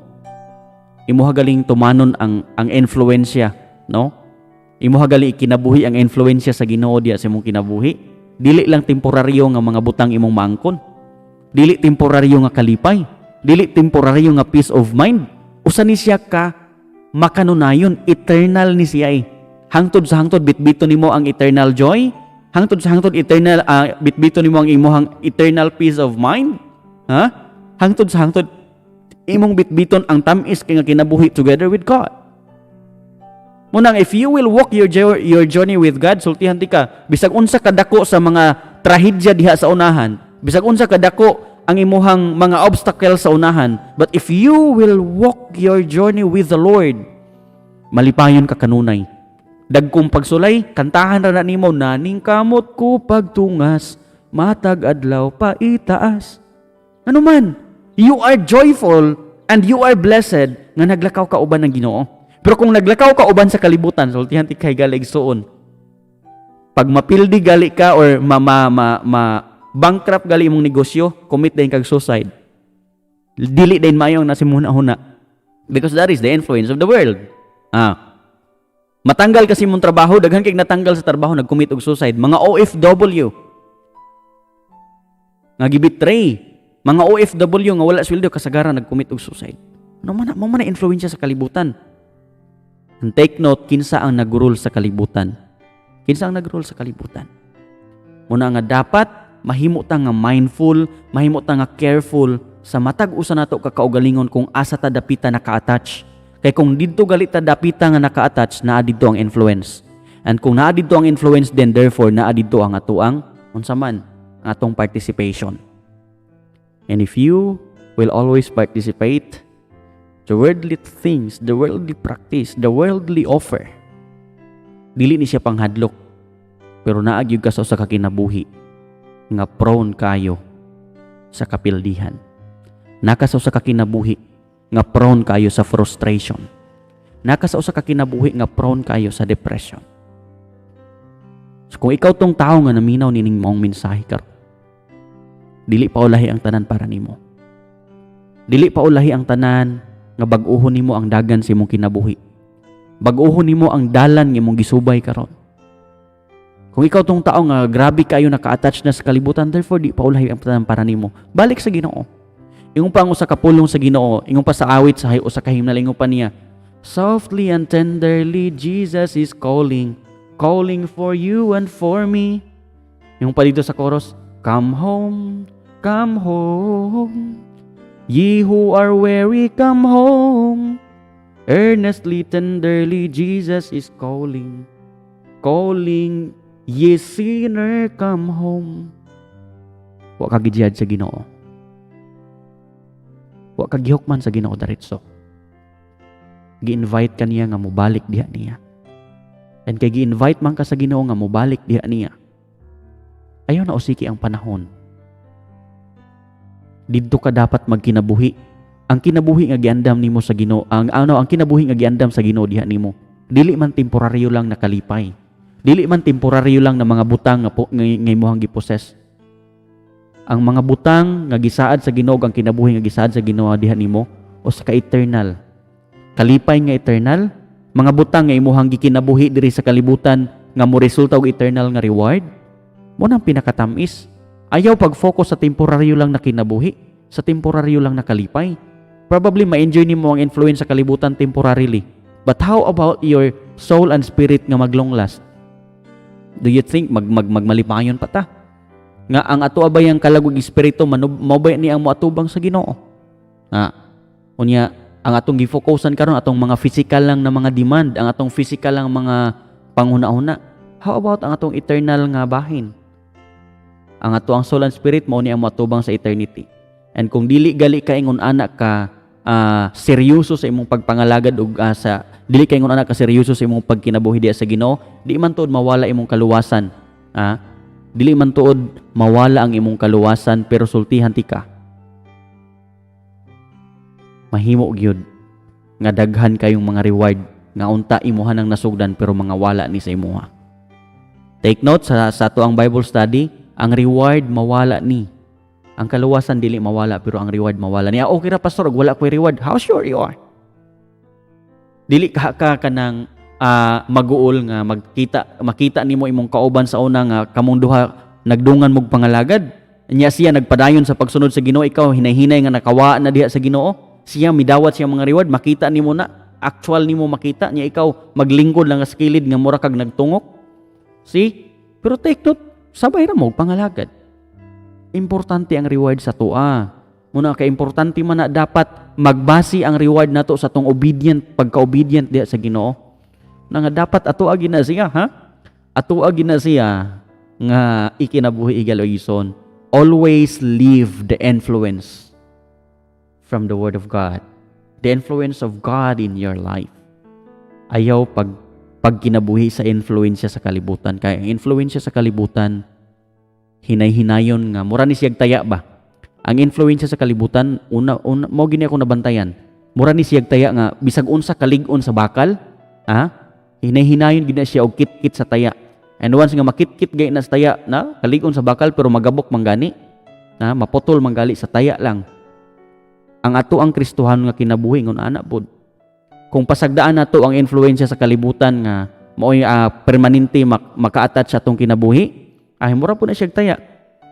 imuha galing tumanon ang influensya, no? Imuha gali kinabuhi ang influensya sa Ginoo diya sa imong kinabuhi. Dili lang temporaryo nga mga butang imong maangkon. Dili temporaryo nga kalipay. Dili temporaryo nga peace of mind. Usa ni siya ka makanunayon, eternal ni siya eh. Hangtod sa hangtod bitbito nimo ang eternal joy. Hangtod sa hangtod eternal bitbito nimo ang imong eternal peace of mind. Ha? Hangtod sa hangtod imong bitbiton ang tamis kay nga kinabuhi together with God. Munang if you will walk your journey with God, sultihan ti ka, bisag unsa kadako sa mga trahedya diha sa unahan, bisag unsa kadako ang imuhang mga obstacles sa unahan, but if you will walk your journey with the Lord, malipayon ka kanunay. Dagkong pagsulay, kantahan ra na nimo, naning kamot ko pagtungas, matag adlaw pa itaas. Ano man, you are joyful and you are blessed nga naglakaw ka uban ng Ginoo. Pero kung naglakaw ka uban sa kalibutan, sultihan ti kay galig suon. Pag mapildi gali ka or bankrupt gali imong negosyo, commit din kag suicide. Dili din mayong nasimuna-huna. Because that is the influence of the world. Matanggal kasi imong trabaho, daghan kay natanggal sa trabaho, nag-commit og suicide. Mga OFW. Nga gibitray. Mga OFW nga wala sweldo kasagaran nag-commit og suicide. Ano man na influensya sa kalibutan. And take note, kinsa ang nag-rule sa kalibutan. Kinsa ang nag-rule sa kalibutan. Muna nga dapat, mahimo ta nga mindful, mahimo ta nga careful, sa matag usa nato kakaugalingon kung asa ta dapita naka-attach. Kay kung didto galit ta dapita nga naka-attach, naa didto ang influence. And kung naa didto ang influence, then therefore, naa didto ang atuang, unsa man, ang atong participation. And if you will always participate, the worldly things, the worldly practice, the worldly offer, dili ni siya panghadlok, pero naagyug ka sa usa ka kinabuhi nga prone kayo sa kapildihan. Naka sa usa ka kinabuhi nga prone kayo sa frustration. Naka sa usa ka kinabuhi nga prone kayo sa depression. So kung ikaw tong tao nga naminaw nining maong mensahe karon, dili pa ulahi ang tanan para nimo. Dili pa ulahi ang tanan nga bag-uhon nimo ang dagan sa imong kinabuhi. Bag-uhon nimo ang dalan nga imong gisubay karon. Kung ikaw tong tao nga grabe kayo naka-attach na sa kalibutan, therefore di pa ulahi ang tanan para nimo. Balik sa Ginoo. Ingon pa ang usa ka pulong sa Ginoo, ingon pa sa awit sa usa ka himnal, ingon pa niya, softly and tenderly Jesus is calling, calling for you and for me. Ingon pa dito sa chorus, come home, come home. Ye who are weary, come home. Earnestly, tenderly, Jesus is calling. Calling, ye sinner, come home. Wa ka gidjad sa Ginoo. Wa ka gihukman sa Ginoo diretso. Gi-invite ka niya nga mobalik diha niya. And kay gi-invite man ka sa Ginoo nga mobalik diha niya, ayaw na usiki ang panahon. Didto ka dapat magkinabuhi. Ang kinabuhi nga giandam nimo sa Ginoo, ang kinabuhi nga giandam sa Ginoo diha nimo. Dili man temporaryo lang nakalipay. Dili man temporaryo lang na mga butang nga imong giposes. Ang mga butang nga gisaad sa Ginoo, ang kinabuhi nga gisaad sa Ginoo diha nimo, o sa ka-eternal. Kalipay nga eternal, mga butang nga imong gikinabuhi diri sa kalibutan nga mo resulta og eternal nga reward. Mo nang pinakatamis. Ayaw pag-focus sa temporaryo lang na kinabuhi, sa temporaryo lang na kalipay. Probably ma-enjoy nimo ang influence sa kalibutan temporarily. But how about your soul and spirit nga maglong last? Do you think magmalipayon pa ta? Nga ang ato abay ang kalagwag espiritu mabay ni ang moatubang sa Ginoo. Unya ang atong gifokusan karon atong mga physical lang na mga demand, ang atong physical lang mga panghuna-huna. How about ang atong eternal nga bahin? Ang ato ang soul and spirit mao ni ang moatubang sa eternity. And kung dili gali ka ingon anak ka seryoso sa imong pagpangalagad ug dili ka ingon anak ka seryoso sa imong pagkinabuhi diha sa Ginoo, di man tuod mawala imong kaluwasan. Dili man tuod mawala ang imong kaluwasan pero sultihan ti ka. Mahimo gyud nga daghan kayong mga reward nga unta imuha nang nasugdan pero mga wala ni sa imuha. Take note sa ato ang Bible study, ang reward mawala ni. Ang kaluwasan dili mawala pero ang reward mawala ni. Okay ra pastor, wala ko'y reward. How sure you are? Dili ka kanang maguol nga makita nimo imong kauban sa una nga kamong duha nagdungan mog pangalagad. Nya siya nagpadayon sa pagsunod sa Ginoo, ikaw hinay-hinay nga nakawa na diha sa Ginoo. Siya midawat siya mga reward, makita nimo na, actual nimo makita niya, ikaw maglingkod lang sa kilid nga mura kag nagtungok. See? Pero take note, sabay ra mo pangalagad. Importante ang reward sa tua. Muna ka importante man na dapat magbasi ang reward nato sa tong pagka-obedient diha sa Ginoo. Na nga dapat atoa gina siya, Atoa gina siya nga ikinabuhi igaloison. Always leave the influence from the Word of God. The influence of God in your life. Ayaw pagkinabuhi sa influensya sa kalibutan. Kaya ang influensya sa kalibutan, hinay-hinayon nga. Mura ni siyag taya ba? Ang influensya sa kalibutan, mo gini ako nabantayan. Mura ni siyag taya nga, bisag unsa kalig-on sa bakal, hinay-hinayon gina siya og kit-kit sa taya. And once nga makit-kit gay na sa taya, kalig-on sa bakal, pero magabok manggani, maputol manggali sa taya lang. Ang ato ang Kristohan nga kinabuhi ngon ana pod. Kung pasagdaan nato ang influensya sa kalibutan nga maoy permanente maka-attach sa atong kinabuhi, mura po na siya taya.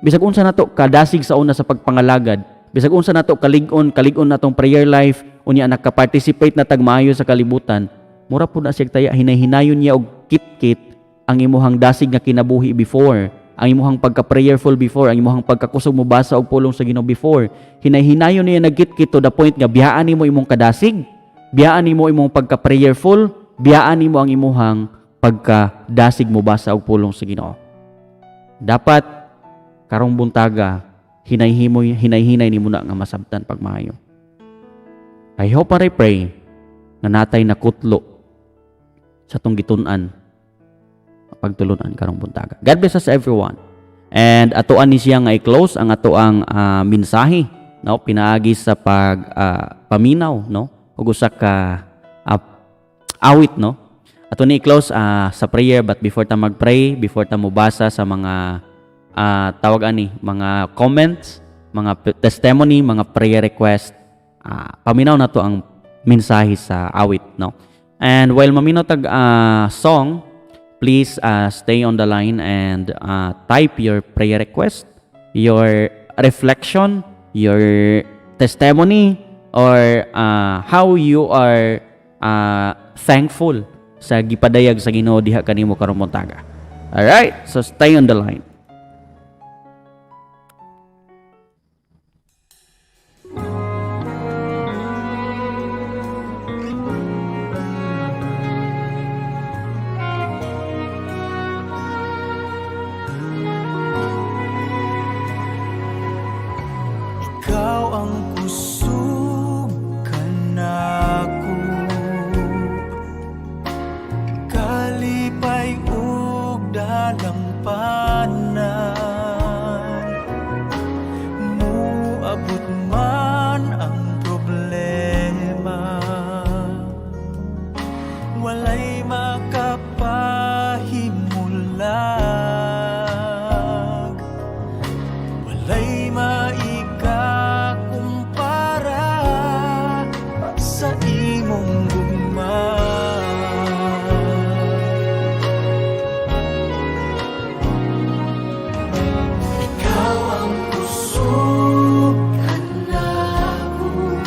Bisag unsa nato kadasig sa una sa pagpangalagad, bisag unsa nato kalig-on natong prayer life, unya naka-participate na tagmaayo sa kalibutan, mura po na siya taya. Hinay-hinayon niya og kit-kit ang imuhang dasig nga kinabuhi before. Ang imuhang pagka-prayerful before, ang imuhang pagkakusog mo basa og pulong sa Ginoo before. Hinay-hinayon niya nagkit-kit to the point nga biyaan nimo imong kadasig, biyaan nimo imong pagka-prayerful, biyaan nimo ang imuhang pagka-dasig mo basa og pulong sa Ginoo. Dapat karong buntaga hinay-hinay nimo na nga masabtan pagmaayo. I hope and I pray nga natay nakutlo sa tong gitun-an pagtulunan karong buntaga. God bless us everyone. And atoan ni siya nga i-close ang atoang mensahe, pinaagi sa paminaw, ug usa ka awit, Ato ni i-close sa prayer, but before ta mag-pray, before ta mobasa sa mga mga comments, mga testimony, mga prayer request, paminaw na to ang mensahe sa awit, And while maminaw tag song, please stay on the line and type your prayer request, your reflection, your testimony, or how you are thankful sa gipadayag sa Ginoo diha kanimo karong buntaga. Alright, so stay on the line. Ikaw ang kusog kanako, kalipay ug dalampanan. Muabot man ang problema, walay makapahimulag, walay maikakumpara sa imong gugma. Ikaw ang kusog kanako,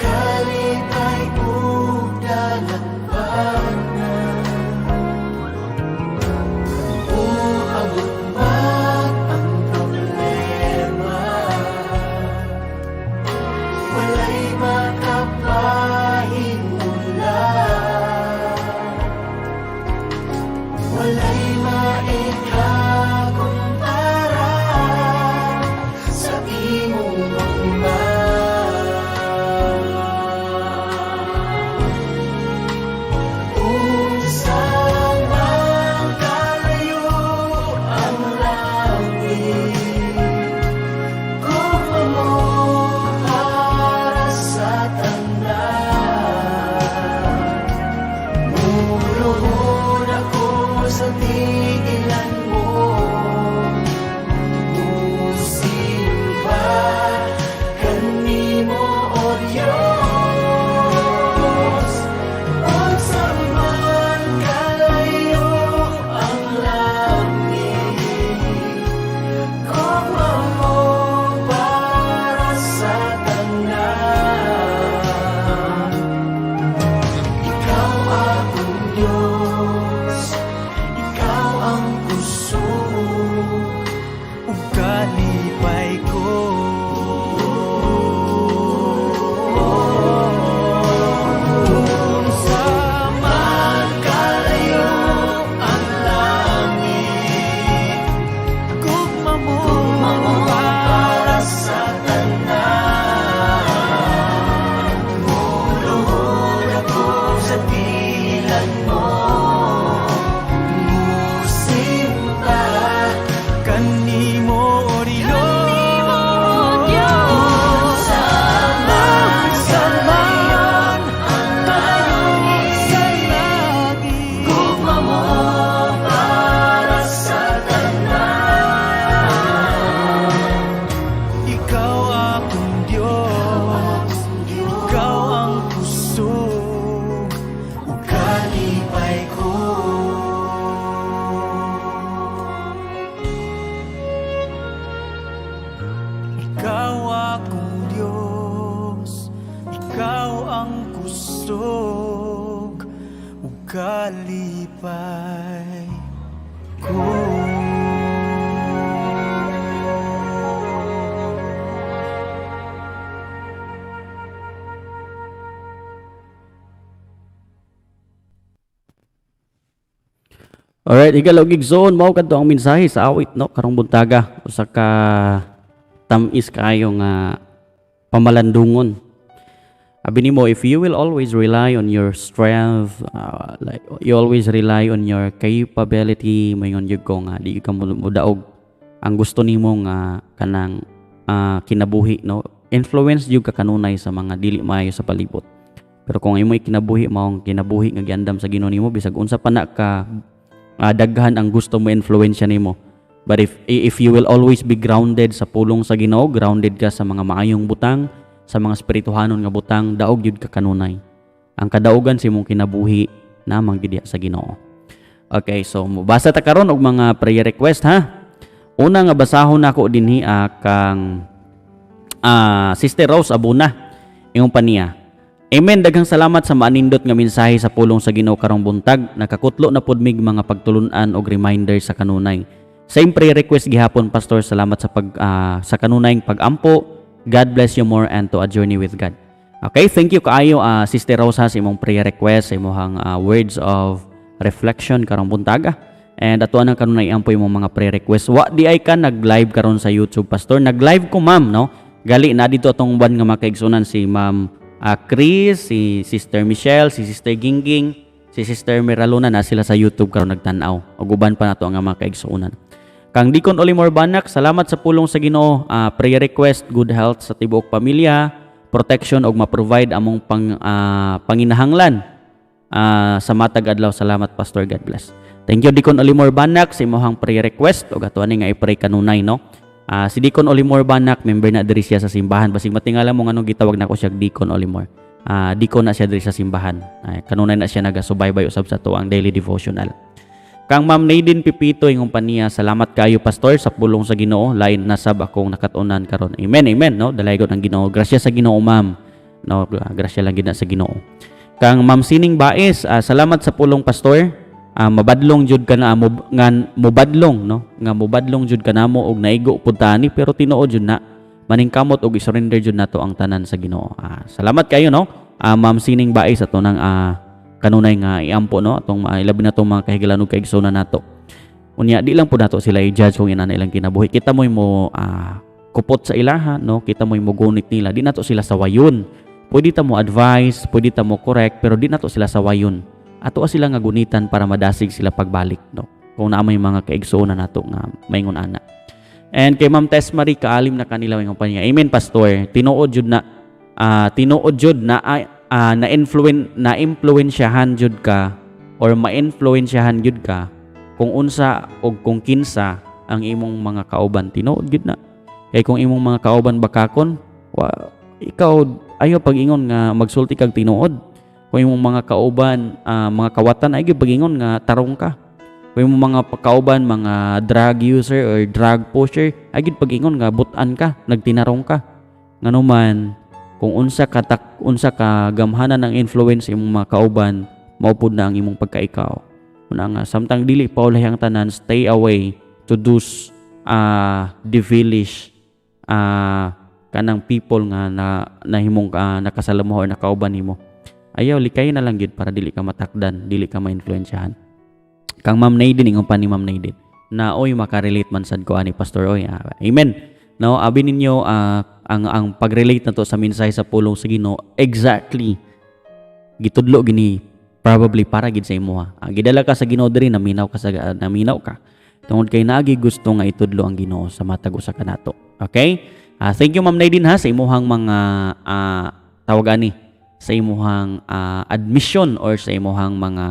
kalipay ug dalampanan. Diyos, ikaw ang kusog ug kalipay ko. Unsa man kalayo ang langit, gugma mo para sa tanan. Muluhod ako sa tilan mo, musimba kanimo o Diyos. Samayon ang langit, gugma mo para sa tanan. Ikaw akong Diyos, ikaw ang kusog ug kalipay ko. Ikaw akong Diyos, ikaw ang kusog ug kalipay ko. Alright, igalog igsoon mao kadto ang mensahe sa awit no karong buntaga usa ka tamis kayo nga pamalandungon. Abi nimo, if you will always rely on your strength, like you always rely on your capability, mayon jud ko nga di ka mudaog ang gusto nimo nga kanang kinabuhi no. Influence jud ka kanunay sa mga dili maayo sa palibot. Pero kung imo kinabuhi maong kinabuhi nga giandam sa Ginoo nimo bisag unsa pa na ka daghan ang gusto mo influensya nimo. But if you will always be grounded sa pulong sa Ginoo, grounded ka sa mga maayong butang, sa mga spirituhanon nga butang, daog yun ka kanunay. Ang kadaugan sa imong kinabuhi namang gid sa Ginoo. Okay, so mubasa ta karon og mga prayer request ha. Una nga basahon nako dinhi kang Sister Rose Abuna, imong paniya. Amen, daghang salamat sa maanindot nga mensahe sa pulong sa Ginoo karong buntag. Nakakutlo na pud mig mga pagtulun-an og reminder sa kanunay. Same prayer request gihapon, Pastor. Salamat sa kanunayng pag-ampo. God bless you more and to a journey with God. Okay, thank you kaayo Sister Rosa sa imong prayer request, sa imong words of reflection karong buntaga. And atuan ang kanunay ampo imong mga prayer request. Wa di ay ka nag-live karon sa YouTube, Pastor. Nag-live ko, ma'am, no? Gali na dito atong buwan nga makaigsunan si Ma'am Chris, si Sister Michelle, si Sister Gingging, si Sister Miraluna na sila sa YouTube karon nagtan-aw. Ug uban pa nato ang mga kaigsuonan. Kang Deacon Olimor Banak, salamat sa pulong sa Ginoo. Prayer request, good health sa tibuok pamilya, protection og ma-provide among panginahanglan sa matag adlaw. Salamat, Pastor. God bless. Thank you, Deacon Olimor Banak, sa imong prayer request og atuan nga i-pray kanunay, no? Si Deacon Olimor Banak, member na diri siya sa simbahan. Basig matingala mo ngano gitawag nako siya Deacon Olimor. Deacon na siya diri sa simbahan. Kanunay na siya nagasubaybay usab sa tuang daily devotional. Kang Ma'am Nadine Pipito ingong paniya, salamat kayo, Pastor, sa pulong sa Ginoo. Lain nasab akong nakatunan karon. Amen, amen, no? Dalaygon ang Ginoo. Grasya sa Ginoo, ma'am. No, grasya lang gid sa Ginoo. Kang Ma'am Sining Baes, salamat sa pulong, Pastor. Mabadlong jud ka na mubadlong, no? Nga mubadlong jud kanamo og naigo pud tani, pero tinuod jud na maningkamot og i-surrender jud nato ang tanan sa Ginoo. Salamat kayo, no? Ma'am Sining Baes ato nang kanunay nga iampo, no, atong ilabi na tong mga kahigalan ug kaigsuonan nato. Unya di lang po nato sila i-judge kung ina ilang kinabuhi. Kita mo kupot sa ilaha, no, kita mo gunit nila. Di nato sila sawayon. Pwede ta mo advise, pwede ta mo correct, pero di nato sila sawayon. Ato sila nga gunitan para madasig sila pagbalik, no. Kung naa may mga kaigsuonan nato nga maingon ana. And kay Ma'am Tess Marie, kaalim na kanila yung panya. Amen, Pastor. Tinuod jud na na-influensyahan jud ka or ma-influensyahan jud ka kung unsa o kung kinsa ang imong mga kauban. Tinuod jud na. Kay kung imong mga kauban bakakon, ikaw ayo pag-ingon nga magsulti kag tinuod. Kung imong mga kauban, mga kawatan ay gyud pag-ingon nga tarong ka. Kung imong mga kauban, mga drug user or drug pusher, ay gyud pag-ingon nga butan ka, nagtinarong ka. Nganuman kung unsa ka gamhanan ng influence imong mga kauban, maupod na ang imong pagkaikaw. Una nga samtang dili pa ulahang tanan, stay away to those devilish kanang people nga na himong nakasalamuha or nakauban nimo. Ayaw likay na lang gyud para dili ka matakdan, dili ka ma-influensyahan. Kang Ma'am Naydin ingon pa ni Ma'am Naydin na oy makarelate man sad ko ani pastor oy. Amen. No, abi ninyo ang pag-relate na to sa mensahe sa pulong sa Ginoo exactly gitudlo gini probably para gid sa imo ha. Gidala ka sa Ginoo diri naminaw ka. Tungod kay naagi gusto nga itudlo ang Ginoo sa matag usa kanato. Okay? Thank you Ma'am Naydin ha sa imuhang mga tawag ani sa imuhang admission or sa imuhang mga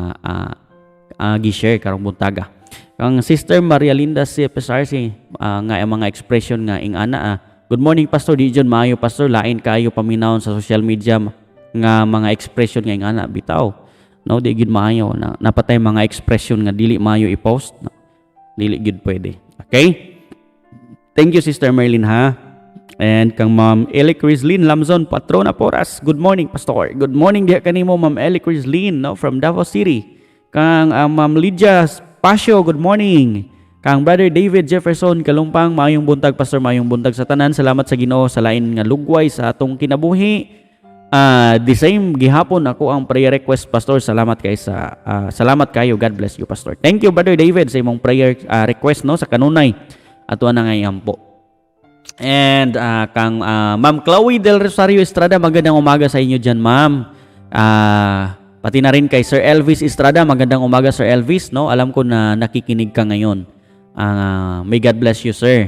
gi-share karong buntaga. Ang Sister Maria Linda si PSRC nga ang mga expression nga ing ana good morning pastor di jud maayo pastor lain kayo paminawon sa social media nga mga expression nga ing ana bitaw no di gid maayo na napatay mga expression nga dili maayo i-post no? Dili gid pwede. Okay? Thank you Sister Merlin ha. And kang Ma'am Eli Crislin Lamzon Patrona Poras. Good morning pastor. Good morning diha kanimo Ma'am Eli Crislin no from Davao City. Kang Ma'am Lydia Pasio, good morning. Kang Brother David Jefferson Kalumpang, maayong buntag pastor, maayong buntag sa tanan. Salamat sa Ginoo sa lain nga lugway sa atong kinabuhi. The same gihapon ako ang prayer request pastor. Salamat kayo. God bless you pastor. Thank you Brother David sa imong prayer request no sa kanunay. Ato na ngayam po. And kang Ma'am Chloe Del Rosario Estrada, magandang umaga sa inyo diyan ma'am. Pati na rin kay Sir Elvis Estrada, magandang umaga Sir Elvis, no? Alam ko na nakikinig ka ngayon. May God bless you, sir.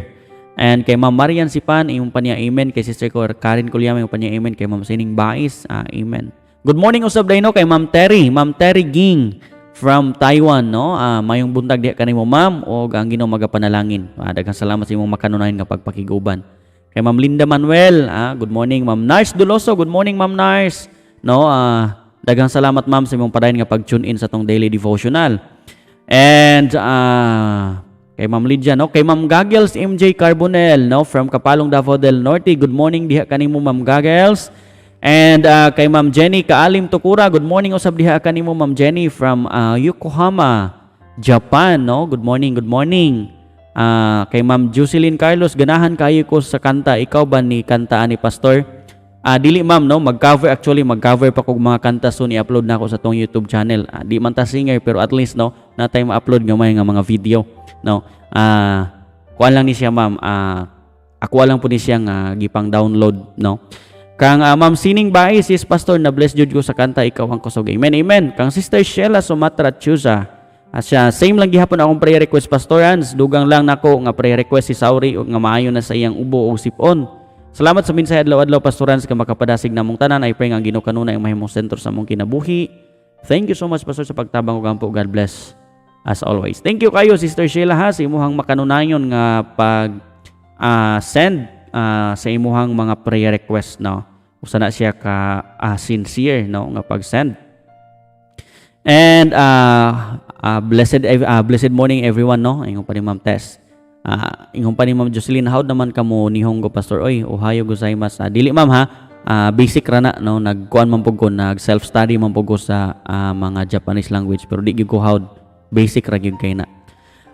And kay Ma'am Marian Sipan, iyong pa niya amen. Kay Sister Karen Kulyama, iyong pa niya amen. Kay Ma'am Sining Bais, amen. Good morning usab dayno kay Ma'am Terry Ging from Taiwan, no? Mayong buntag diha kanimo ma'am o ang Ginoo magapanalangin. Daghang salamat sa imong makanunayan nga pagpakiguban. Kay Ma'am Linda Manuel, good morning Ma'am Nars Duloso. Good morning Ma'am Nars. No, daghang salamat ma'am sa imong padayon nga pag-tune in sa tong daily devotional. And kay Ma'am Lydia, no? Kay Ma'am Gagels MJ Carbonel, no? From Kapalong, Davao del Norte. Good morning diha kanimo Ma'am Gagels. And kay Ma'am Jenny Kaalim Tukura. Good morning usab diha kanimo Ma'am Jenny from Yokohama, Japan, no? Good morning. Kay Ma'am Jocelyn Carlos, ganahan kayo ko sa kanta. Ikaw ba ni kantaan ni Pastor? Dili ma'am, no? Mag-cover pa kog mga kanta soon i-upload na ako sa tong YouTube channel. Di man ta singer pero at least no, na time ma-upload gamay nga mga video, no? Kuan lang ni siya ma'am. Ako lang po ni siya nga gipang download, no? Kang Ma'am Sining Bais is pastor na bless jud ko sa kanta ikaw ang kusog. Amen. Kang Sister Sheila Sumatra Chusa. Siya same lang gihapon akong prayer request pastorans. Dugang lang nako nga prayer request si Sauri nga maayo na sa iyang ubo o sipon. Salamat sa mensahe adlaw-adlaw pastorans ka makapadasig namong tanan. I pray nga Ginoo kanunay ang mahimong sentro sa among kinabuhi. Thank you so much pastor sa pagtabang ug ampo. God bless as always. Thank you kayo Sister Sheila ha sa imuhang makanunayon nga pag send sa imuhang mga prayer request, no. Usa na siya ka sincere, no, nga pag-send. And blessed morning everyone, no. Ingon pa ni Ma'am Tess. Ingon pa ni Ma'am Jocelyn, how naman kamo ni Hongo pastor? Oy, ohayo gozaimasu. Dili ma'am ha. Basic ra na, no, nagkuan man pug ko, nag self-study man pug ko sa mga Japanese language pero di gyud ko how basic ra gyud kay na.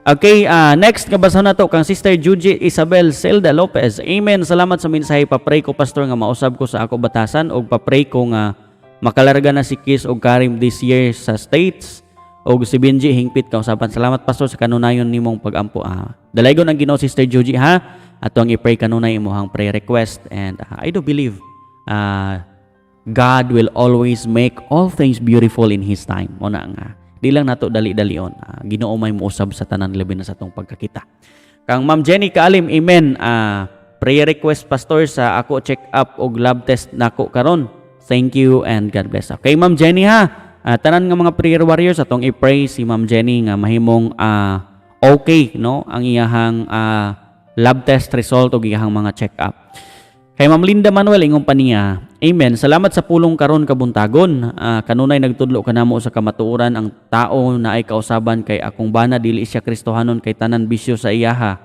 Okay, next kabasa na to kang Sister Juji Isabel Zelda Lopez. Amen. Salamat sa mensahe. Papray ko pastor nga mausab ko sa ako batasan og papray ko nga makalarga na si Kiss og Karim this year sa States og si Benji hingpit ka usapan. Salamat pastor sa kanunayon nimong pagampo. Dalaygon ang Ginoo Sister Juji ha. Atong i-pray kanunay imong prayer request and I do believe God will always make all things beautiful in His time. Muna nga. Di lang nato dali-dalion. Ginoo may muusab sa tanan labi na sa tong pagkakita. Kang Ma'am Jenny Kaalim, amen. Prayer request pastor sa ako check up og lab test nako karon. Thank you and God bless. Okay Ma'am Jenny ha. Tanan nga mga prayer warriors atong i-pray si Ma'am Jenny nga mahimong okay, no, ang iyahang lab test result og iyahang mga check up. Kay Ma'am Linda Manuel ingon pa niya, amen. Salamat sa pulong karon kabuntagon. Kanunay nagtudlo kanamo sa kamatuoran ang tao na ay kausaban kay akong bana dili siya Kristohanon kay tanan bisyo sa iyaha.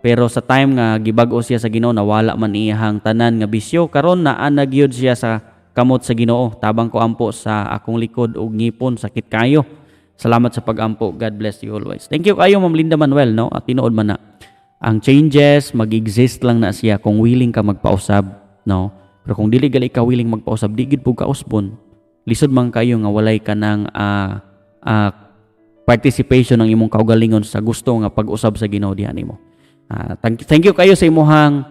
Pero sa time nga gibag-o siya sa Ginoo nawala man iyahang tanan nga bisyo karon naa na gyud siya sa kamot sa Ginoo. Tabang ko ampo sa akong likod ug ngipon, sakit kayo. Salamat sa pag-ampo. God bless you always. Thank you kayo, Ma'am Linda Manuel, no? At tinuod man na. Ang changes, mag-exist lang na siya kung willing ka magpausab, no? Pero kung dili gali ka willing magpausab, di gid pug kauspon. Lisod man kayo nga walay ka ng participation ng imong kaugalingon sa gusto nga pag-usab sa Ginoo diha nimo. Thank you kayo sa imong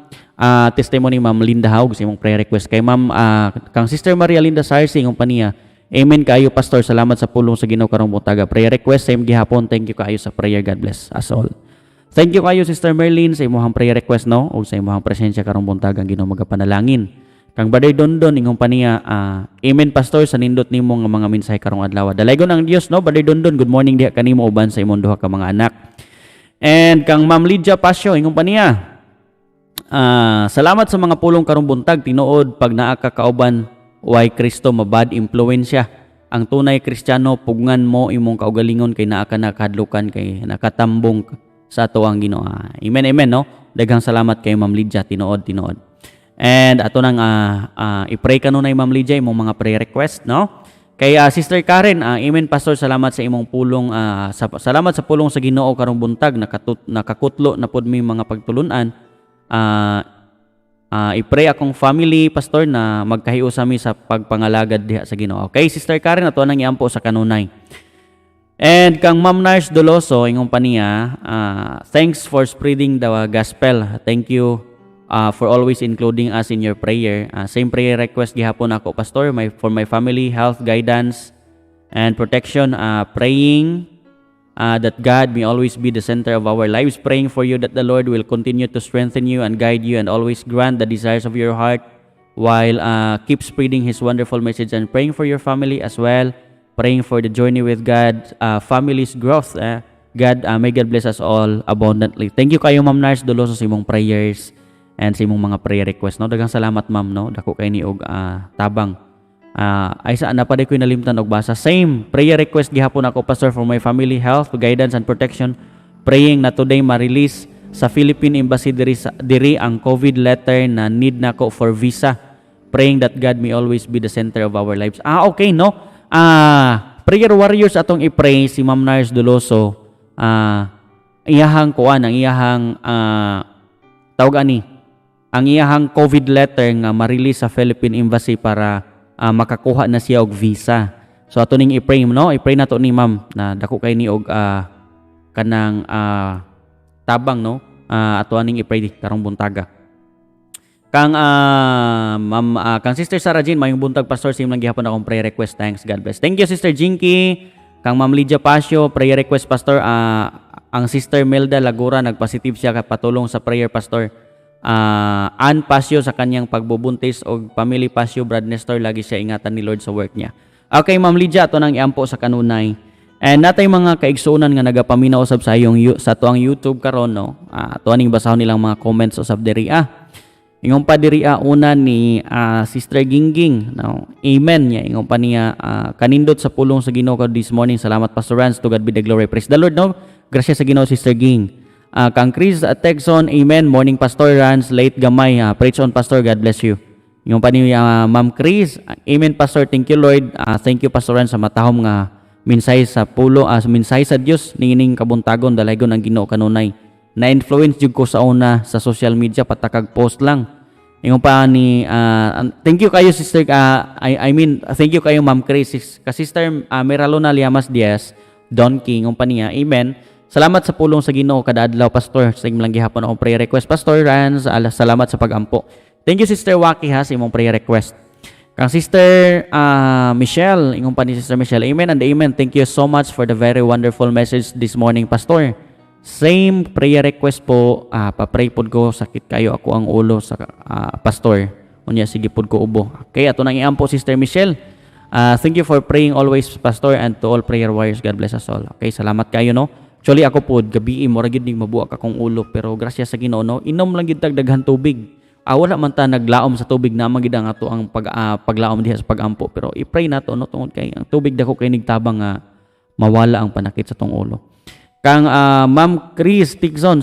testimony, Ma'am Linda Haug, sa imong prayer request. Kay Ma'am kang Sister Maria Linda Sarsi ingong paniya. Amen kayo, Pastor. Salamat sa pulong sa Ginoo karong buntaga. Prayer request sa imong gihapon. Thank you kayo sa prayer. God bless us all. Thank you kayo, Sister Merlin, sa imong prayer request, no? O sa imong presensya karong buntaga ang Ginoo magapanalangin. Kang Brother Dondon ingong paniya, amen, Pastor, sa nindot nimo nga mga mensahe karong adlaw. Dalaygon ang Dios, no? Brother Dondon, good morning diha kanimo uban sa imong duha ka mga anak. And kang Ma'am Lydia Pasio ingong paniya, salamat sa mga pulong karong buntag. Tinuod pag naa ka kauban way Kristo mabad impluwensya. Ang tunay Kristiyano, pugngan mo imong kaugalingon kay naa ka nakadlukan kay nakatambong sa ato ang Ginoo. Amen, amen, no? Daghang salamat kay Ma'am Lydia, tinuod. And ato nang i-pray kanunay, Ma'am Lydia, imong mga prayer request, no? Kay Sister Karen, amen, Pastor, salamat sa imong pulong, salamat sa pulong sa Ginoo karong buntag, nakakutlo na pud mi mga pagtulunan. I-pray akong family, Pastor, na magkahiyo sa mi sa pagpangalagad diha sa Ginoo. Okay, Sister Karen, ato nang iampo sa kanunay. And kang Ma'am Nars Doloso, ingong paniya, thanks for spreading the gospel. Thank you for always including us in your prayer. Same prayer request gihapon ako, Pastor, for my family, health, guidance, and protection. Praying that God may always be the center of our lives. Praying for you that the Lord will continue to strengthen you and guide you and always grant the desires of your heart while keep spreading His wonderful message, and praying for your family as well. Praying for the journey with God, family's growth. May God bless us all abundantly. Thank you kayo, Ma'am Nars Doloso, sa imong prayers and sa imong mga prayer request, no? Daghang salamat, Ma'am, no? Dako kay ni og tabang. Ay saan na pa ko'y nalimtan og basa. Same prayer request gihapon ako, Pastor, for my family, health, guidance, and protection. Praying na today ma-release sa Philippine Embassy diri ang COVID letter na need nako for visa. Praying that God may always be the center of our lives. Okay, no? Prayer warriors atong i-pray si Ma'am Nars Doloso. Iyahang kuan, ang iyahang tawag ani, ang iyahang COVID letter nga ma-release sa Philippine Embassy para makakuha na siya og visa. So ato ning i-pray, no? I-pray nato ni Ma'am na dako kay ni og kanang tabang, no? Ato ning i-pray karong buntaga. Kang Ma'am kang Sister Sarah Jean, mayong buntag, Pastor, sim lang gihapon akong prayer request. Thanks, God bless. Thank you, Sister Jinky. Kang Ma'am Lydia Pasio, prayer request, Pastor. Ang Sister Melda Lagura, nagpositive siya patulong sa prayer, Pastor. Ann Pasio sa kanyang pagbubuntis, o family Pasio, Brad Nestor, lagi siya ingatan ni Lord sa work niya. Okay, Ma'am Lydia, ato nang iampo sa kanunay. And natay mga kaigsunan nga nagapaminaw usab sa tuang YouTube karon, no? Ato aning basahon nilang mga comments usab diri. Ingong pa diri una ni Sister Gingging, no? Amen niya. Ingong pa niya kanindot sa pulong sa Ginoo this morning. Salamat, Pastor Rans. To God be the glory. Praise the Lord, no? Gracias sa Ginoo, Sister Ging. Kang Chris Texon, amen. Morning, Pastor Rans. Late gamay. Preach on, Pastor. God bless you. Ingong pa niya Ma'am Chris, amen, Pastor. Thank you, Lord. Thank you, Pastor Rans, sa matahom nga minsay sa pulo, minsay sa Dios nining kabuntagon dalaygon ang Ginoo kanunay. Na-influence jud ko sa una sa social media, patakag post lang. Ingon pa ni thank you kayo, Sister thank you kayo, Ma'am Chris, ka Sister Meralona Liamas Diaz Don King, ingon pa niya, amen. Salamat sa pulong sa Ginoo kada adlaw, Pastor. Sa imong lang gihapon akong prayer request, Pastor Rans. Salamat sa pag-ampo. Thank you, Sister Waki, sa imong prayer request. Kang Sister Michelle, ingon pa ni Sister Michelle, amen and amen. Thank you so much for the very wonderful message this morning, Pastor. Same prayer request po, pa-pray pod ko, sakit kayo ako ang ulo sa Pastor. Unya sige pod ko ubo. Okay, ato nang iampo, Sister Michelle. Thank you for praying always, Pastor, and to all prayer warriors. God bless us all. Okay, salamat kayo, no? Actually ako pod gabi mura gid ning mabuak akong ulo, pero grasya sa Ginoo, no? Inom lang gid daghan tubig. Wala man ta naglaom sa tubig na magid ang ato ang paglaom diha sa pagampo, pero i-pray nato, no, tungod kay ang tubig dako kay nigtabang nga mawala ang panakit sa tong ulo. Kang Ma'am Chris Tigson,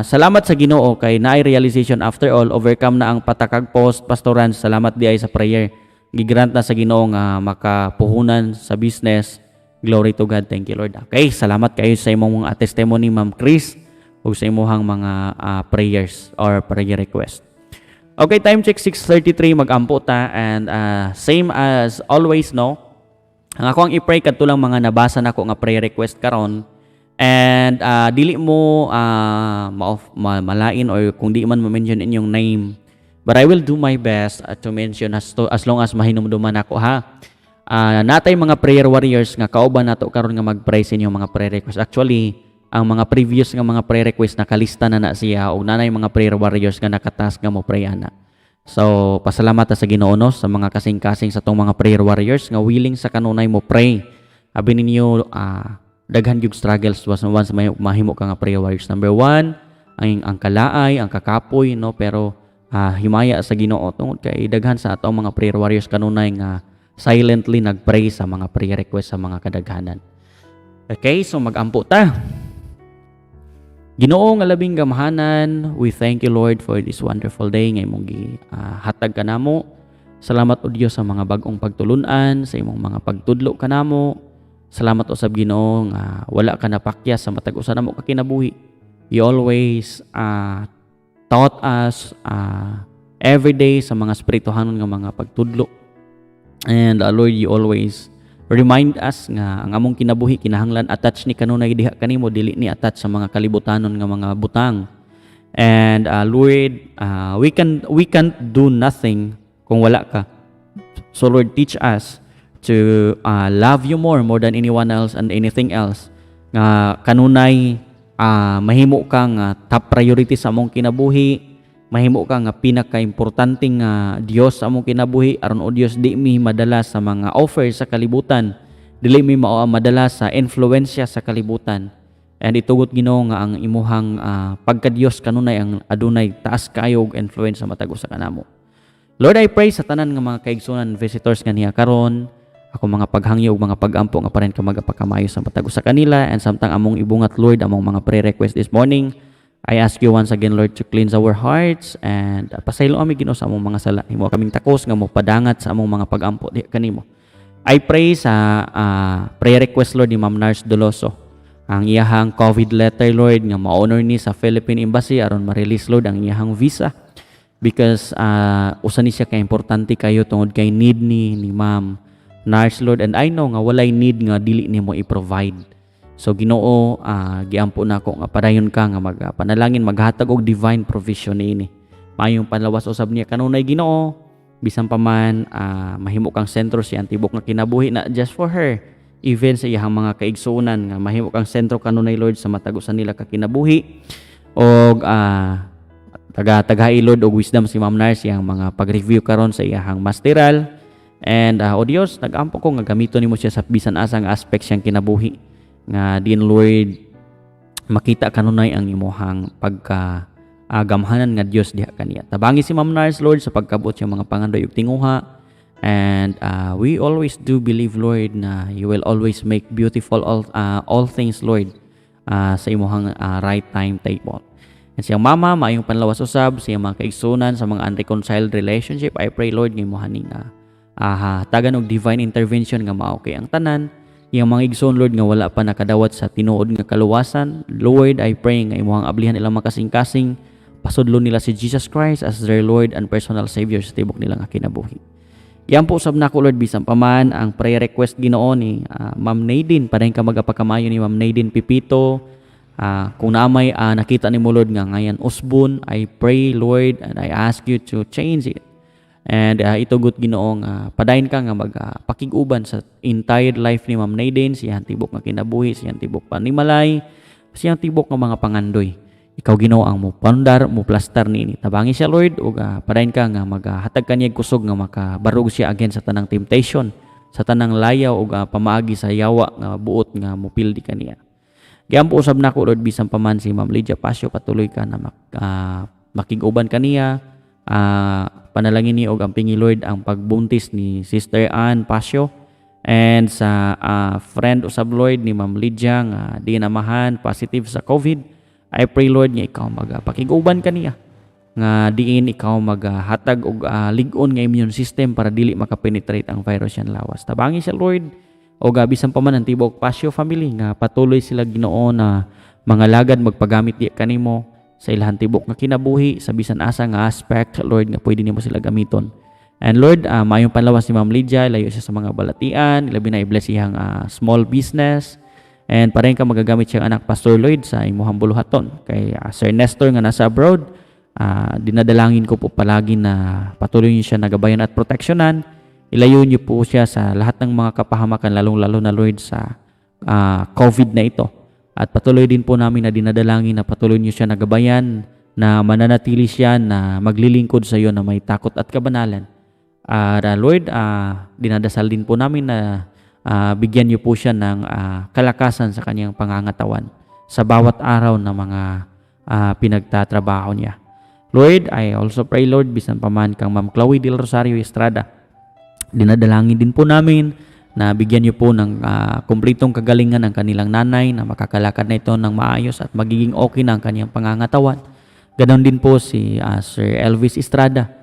salamat sa Ginoo kay naay realization after all, overcome na ang patakag post, Pastoran. Salamat di ay sa prayer. gigrant na sa Ginoo nga makapuhunan sa business. Glory to God. Thank you, Lord. Okay, salamat kayo sa imong mga testimony, Ma'am Chris, ug sa imong mga prayers or prayer request. Okay, time check 6:33, mag-ampo ta, and same as always, no? Ang ako ang i-pray kadto lang mga nabasa nako nga prayer request karon, and dili mo malain or kung di man ma-mention inyong name, but I will do my best to mention as long as mahinumduman ako, ha. Natay mga prayer warriors nga kauban nato karon nga mag-pray sa inyong mga prayer request. Actually, ang mga previous nga mga prayer request nakalista na siya, ug nanay mga prayer warriors nga nakatask nga mo pray ana. So pasalamat ta sa Ginoo, no, sa mga kasing-kasing sa tong mga prayer warriors nga willing sa kanunay mo pray. Abi ninyo daghan gyud struggles once may mahimo ka nga prayer warriors. Number 1, ang kalaay, ang kakapoy, no, pero himaya sa Ginoo tungod kay daghan sa atong mga prayer warriors kanunay nga silently nagpray sa mga prayer request sa mga kadaghanan. Okay, so mag-ampo ta. Ginoo nga labing gamahanan, we thank you, Lord, for this wonderful day nga imong hatag kanamo. Salamat o Dios sa mga bag-ong pagtulunan, sa imong mga pagtudlo kanamo. Salamat usab Ginoo nga wala ka napakyas sa matag usa namo ka kinabuhi. You always taught us every day sa mga spirituhanon nga mga pagtudlo. And Lord, you always remind us nga ang among kinabuhi kinahanglan attach ni kanunay diha kanimo, dili ni attach sa mga kalibutanon nga mga butang. And Lord, we can't do nothing kung wala ka. So Lord, teach us to love you more than anyone else and anything else. Nga kanunay mahimo kang top priority sa among kinabuhi. Mahimo ka nga pinaka-importante nga Dios sa among kinabuhi, aron o Dios di mi madala sa mga offer sa kalibutan, dili mi madala sa influensya sa kalibutan. And itugot Ginoo nga ang imuhang pagka-Dios kanunay ang adunay taas kayo og influence sa matag usa kanamo. Lord, I pray sa tanan nga mga kaigsunan visitors nga niya karon, ako mga paghangyo ug mga pagampo nga paren ka magapakamayo sa matag usa kanila, and samtang among ibungat Lord among mga prayer request this morning. I ask you once again, Lord, to cleanse our hearts and pasaylo ami Ginoo sa among mga sala. Himo kaming takos nga mo padangat sa among mga pagampo di kanimo. I pray sa prayer request, Lord, ni Ma'am Nars Doloso. Ang iyahang COVID letter, Lord, nga ma-honor ni sa Philippine Embassy aron ma-release, Lord, ang iyahang visa. Because usa ni siya ka importante kayo tungod kay need ni Ma'am Nars, Lord, and I know nga walay need nga dili nimo i-provide. So Ginoo, giampo nako nga padayon ka nga magpanalangin maghatag og divine provision niini. Mayong panlawas usab niya kanunay Ginoo, bisan pa man mahimo kang sentro siya ang tibok nga kinabuhi na just for her. Even sa iyang mga kaigsuonan nga mahimo kang sentro kanunay Lord sa matagusan nila ka kinabuhi. Og taga-tagahi Lord og wisdom si Ma'am Nars yang mga pag-review karon sa iyang masteral. And o Dios, nag-ampo ko nga gamiton nimo siya sa bisan asa nga aspect siyang kinabuhi. Nga din Lord, makita kanunay ang imuhang pagka-gamhanan nga Dios diha kaniya. Tabangi si Ma'am Nars, Lord, sa pagkabot siya mga pangandoy ug tinguha. And we always do believe, Lord, na you will always make beautiful all things, Lord, sa imuhang right time table. And siyang mama, maayong panlawas usab, siyang mga kaigsunan sa mga unreconciled relationship. I pray, Lord, nga imuhaning tagan og divine intervention nga mao kay ang tanan. Yung mga igsoon, Lord, nga wala pa nakadawat sa tinuod nga kaluwasan. Lord, I pray nga imuhang ablihan ilang makasing-kasing, pasudlo nila si Jesus Christ as their Lord and personal Savior sa tibok nilang kinabuhi. Yan po usab nako, Lord, bisan pa man ang prayer request Ginoo ni Ma'am Nadine, padayon ka magapakamayo ni Ma'am Nadine Pipito. Kung naamay nakita ni mo, Lord, nga ngayon usbon, I pray, Lord, and I ask you to change it. And itugot Ginoo nga padayon ka nga magpakig-uban sa entire life ni Ma'am Nadine, siyang tibok nga kinabuhi, siyang tibok panimalay, siyang tibok nga mga pangandoy. Ikaw Ginoo ang mo pandar, mo plaster niini. Tabangi siya, Lord, ug padayon ka nga maghatag kaniya kusog nga makabarug siya again sa tanang temptation, sa tanang layaw ug pamaagi sa yawa nga buot nga mopildi kaniya. Giampo usab nako, Lord, bisan pa man si Ma'am Lydia Pasio, patuloy ka na makig-uban kaniya. Panalangin ni og ampingi, Lord, ang pagbuntis ni Sister Ann Pasio, and sa friend usab, Lord, ni Ma'am Lydia nga di namahan positive sa COVID. I pray, Lord, nga ikaw magpakig-uban kaniya. nga diin ikaw maghatag og lig-on nga immune system para dili makapenetrate ang virus yan lawas. Tabangi siya Lord o bisan pa man ang tibok Pasio family nga patuloy sila Ginoo na mga lagad magpagamit di kanimo sa ilahang tibok nga kinabuhi sa bisan asa nga aspect Lord nga pwede nimo sila gamiton. And Lord, mayong panlawas ni Ma'am Lydia, layo siya sa mga balatian, labi na i-bless iyang small business. And pareho ka magagamit siyang anak Pastor Lloyd sa imuhang buluhaton. Kay Sir Nestor nga nasa abroad, dinadalangin ko po palagi na patuloy niyo siya nagabayan at proteksyonan. Ilayo niyo po siya sa lahat ng mga kapahamakan, lalong-lalo na Lord sa COVID na ito. At patuloy din po namin na dinadalangin na patuloy niyo siya nagabayan, na mananatili siya na maglilingkod sa iyo na may takot at kabanalan. Lord, dinadasal din po namin na bigyan niyo po siya ng kalakasan sa kanyang pangangatawan sa bawat araw na mga pinagtatrabaho niya. Lord, I also pray Lord, bisan pa man kang Ma'am Chloe Del Rosario Estrada, dinadalangin din po namin na bigyan niyo po ng kumpletong kagalingan ng kanilang nanay na makakalakad na ito ng maayos at magiging okay na ang kanyang pangangatawan. Ganon din po si Sir Elvis Estrada.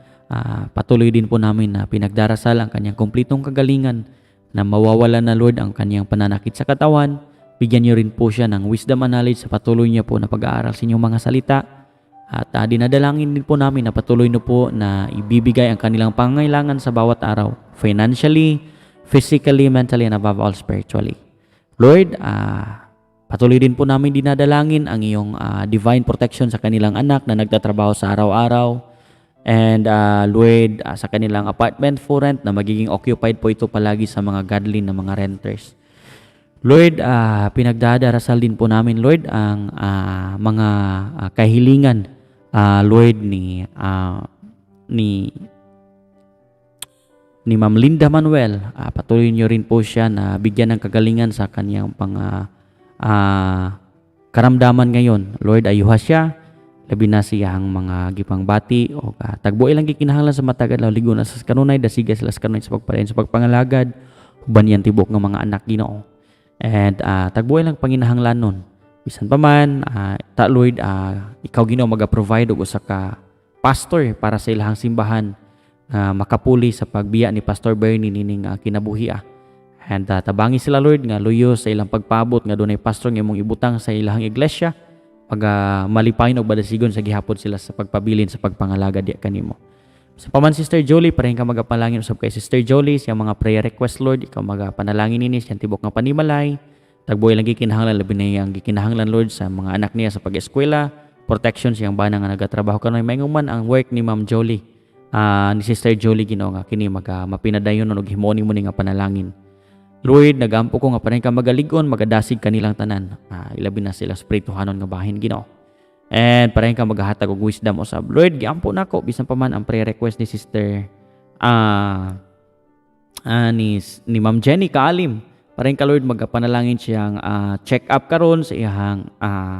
Patuloy din po namin na pinagdarasal ang kanyang kumpletong kagalingan na mawawala na Lord ang kanyang pananakit sa katawan. Bigyan niyo rin po siya ng wisdom and knowledge sa patuloy niya po na pag-aaral sa inyong mga salita. At dinadalangin din po namin na patuloy na po na ibibigay ang kanilang pangangailangan sa bawat araw. Financially, physically, mentally, and above all spiritually. Lord, patuloy din po namin dinadalangin ang iyong divine protection sa kanilang anak na nagtatrabaho sa araw-araw. And Lord, sa kanilang apartment for rent na magiging occupied po ito palagi sa mga godly na mga renters. Lord, pinagdadarasal din po namin Lord ang mga kahilingan Lord ni Ma'am Linda Manuel. Patuloy niyo rin po siya na bigyan ng kagalingan sa kanyang karamdaman ngayon. Lord, ayuha siya. Labi na siyang mga gipang bati o tagbo ilang gikinahanglan sa matagad law ligo na sa kanunay dasiga sila sa kanunay sa pagpalain sa pagpangalagad uban yan tibok ng mga anak Ginoo. And tagbo ilang panginahanglan nun bisan pa man Lord, ikaw Ginoo maga-provide og usa ka pastor para sa ilahang simbahan makapuli sa pagbiya ni Pastor Bernie nining kinabuhi. And tabangi sila Lord nga luyo sa ilang pagpaabot nga dunay pastor nga imong ibutang sa ilahang iglesia pag malipayon o badasigon sa gihapon sila sa pagpabilin sa pagpangalagad di kanimo. Sa paman Sister Jolie, parehin ka magapalangin usab kay Sister Jolie siyang mga prayer request Lord, ikaw magapanalangin nini siyang tibok nga panimalay. Tagboy lang gikinahanglan labi na yang gikinahanglan Lord sa mga anak niya sa pag-eskwela, protection siyang bana nga nagatrabaho kanoy mayngon man ang work ni Ma'am Jolie. Ni Sister Jolie Ginoo nga kini mapinadayon og himoni mo ni nga panalangin. Lord, nagampo ko nga parehin ka magaligon, magadasig kanilang tanan. Ilabi na sila spirituhanon nga bahin Ginoo. And parehin ka maghahatag og wisdom usab. Lord, giampo nako bisan pa man ang prayer request ni Sister ni Ma'am Jenny Kaalim. Parehin ka Lord magapanalangin siyang check up karon sa iyang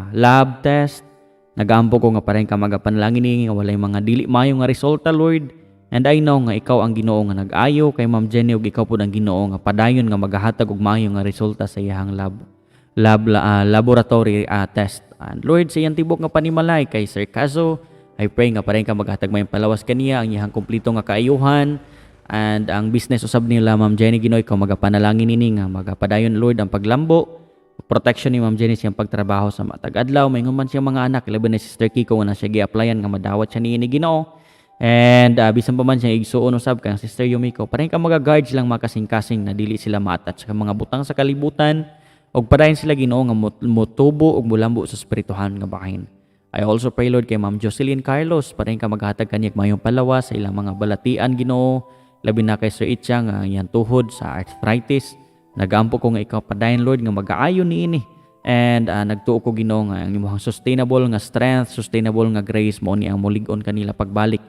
lab test. Nagampo ko nga parehin ka magapanalangin ni nga walay mga dili maayo nga resulta Lord. And I know nga ikaw ang Ginoo nga nag-ayo kay Ma'am Jenny ug ikaw pud ang Ginoo nga padayon nga maghahatag og maayo nga resulta sa iyang laboratory test. And Lord, sa iyang tibok nga panimalay kay Sir Caso, I pray nga parehin ka maghatag mayong palawas kaniya ang iyang kumpleto nga kaayuhan and ang business usab nila Ma'am Jenny Ginoo ikaw magapanalangin nini nga magapadayon Lord ang paglambo, protection ni Ma'am Jenny siyang pagtrabaho sa matag adlaw mayngon man siyang mga anak labi na Sister Kiko nga na siya gi-applyan nga madawat siya ni Ginoo. And bisan pa man siya igsuon usab kang Sister Yumiko, parehin ka magaguard silang makasing-kasing na dili sila ma-attach sa mga butang sa kalibutan og padayon sila Ginoo nga motubo og mulambo sa spirituhan nga bahin. I also pray Lord kay Ma'am Jocelyn Carlos, parehin ka maghatag kaniya mayong palawas sa ilang mga balatian Ginoo, labi na kay Sir Itcha nga iyang tuhod sa arthritis. Nagampo ko nga ikaw padayon Lord nga mag-aayon niini. And nagtuo ko Ginoo nga ang imong sustainable nga strength, sustainable nga grace mo ni ang mulig-on kanila pagbalik.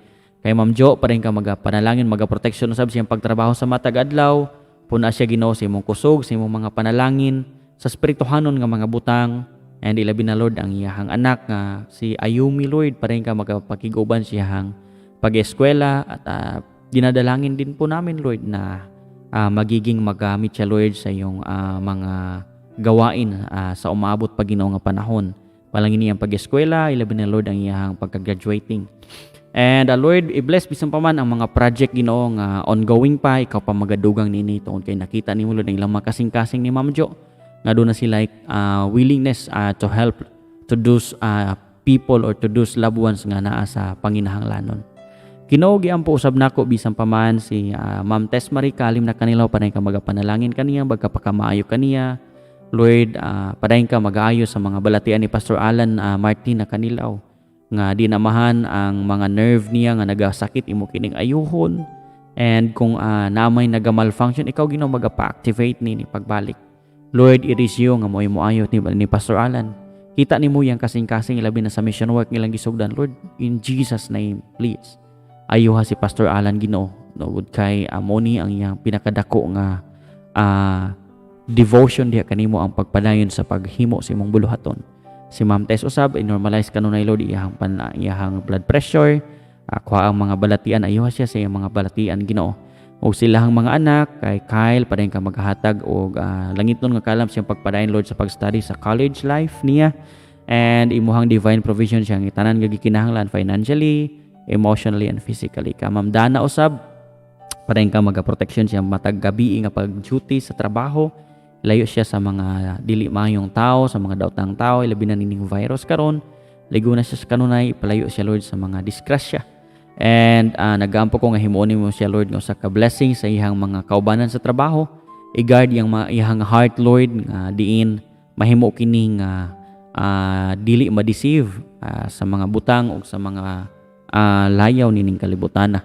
Kay Ma'am Jo, parehin ka magapanalangin, magaproteksyon usab siyang pagtrabaho sa matag adlaw. Puna siya Ginoo sa imong kusog, sa imong mga panalangin, sa spirituhanon nga mga butang. And ilabi na Lord ang iyahang anak nga si Ayumi Lord, parehin ka magapakiguban siyang pag-eskwela at dinadalangin din po namin Lord na magiging magamit siya Lord sa iyong mga gawain sa umabot pa Ginoo nga panahon. Palangin niyang pag-eskwela, ilabi na Lord ang iyahang pagka-graduating. And Lord, i-bless bisan pa man ang mga project Ginoo nga ongoing pa, ikaw pa magadugang nini tungod kay nakita nimo Lord ang ilang makasing-kasing ni Ma'am Jo nga doon na sila willingness to help to those people or to those loved ones nga naa sa panginahanglanon. Ginoo giampo usab nako bisan pa man si Ma'am Tess Marie kalim na kanila panay ka magapanalangin kaniya bagkapakamaayo kaniya. Lord, padayon ka mag-aayo sa mga balatian ni Pastor Alan Martin na kanilaw nga di namahan ang mga nerve niya nga nagasakit imo kining ayuhon, and kung namay nagamalfunction ikaw Ginoo magapa-activate ni pagbalik. Lord, it is you nga mo'y moayo ni Pastor Alan. Kita nimo yang kasing-kasing ilabi na sa mission work nilang gisugdan Lord, in Jesus name please ayuha si Pastor Alan Ginoo tungod kay amoni ang iyang pinakadako nga devotion diha kanimo ang pagpadayon sa paghimo sa imong buluhaton. Si Ma'am Tess usab i-normalize kanunay Lord iyahang blood pressure, kuha ang mga balatian ayuha siya sa iyang mga balatian Ginoo. O silahang mga anak kay Kyle padayon ka maghatag og langiton nga kalam siyang pagpadayon Lord sa pag-study sa college life niya, and imuhang divine provision siyang tanan nga gikinahanglan financially, emotionally and physically. Ka Ma'am Dana usab padayon ka magaprotection siyang matag gabi nga pag-duty sa trabaho. Layo siya sa mga dili maayong tao, sa mga daotang tao, ilabi na nining virus karon. Ligo na siya sa kanunay, palayo siya Lord sa mga disgrasya. And nagampo ko nga himuon mo siya Lord nga sa ka-blessing sa iyang mga kaubanan sa trabaho. I-guard yang iyang heart Lord nga diin mahimo kini nga dili ma-deceive sa mga butang o sa mga layaw nining kalibutan.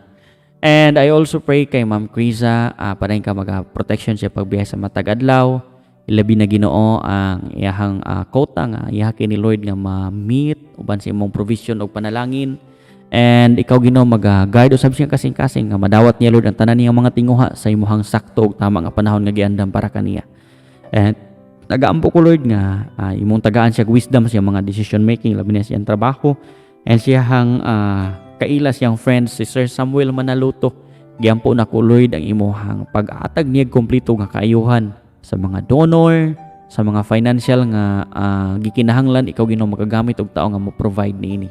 And I also pray kay Ma'am Criza, padayon ka mag-protection siya pagbiyahe sa matag adlaw. Ilabi na Ginoo ang iyahang quota nga iyaha kini Lord nga ma-meet uban sa imong provision og panalangin. And ikaw Ginoo mag-guide usab siya kasing-kasing nga madawat niya Lord ang tanan niyang mga tinguha sa imong sakto ug tama nga panahon nga giandam para kaniya. And nagaampo ko Lord nga imong tagaan siya wisdom sa mga decision making labi na siyang trabaho, and siyang kailas yang friends si Sir Samuel Manaluto. Giampo na ko Lord ang imuhang pag-atag niya kompleto nga kaayuhan sa mga donor, sa mga financial nga gikinahanglan ikaw Ginoo makagamit og tao nga mo provide niini.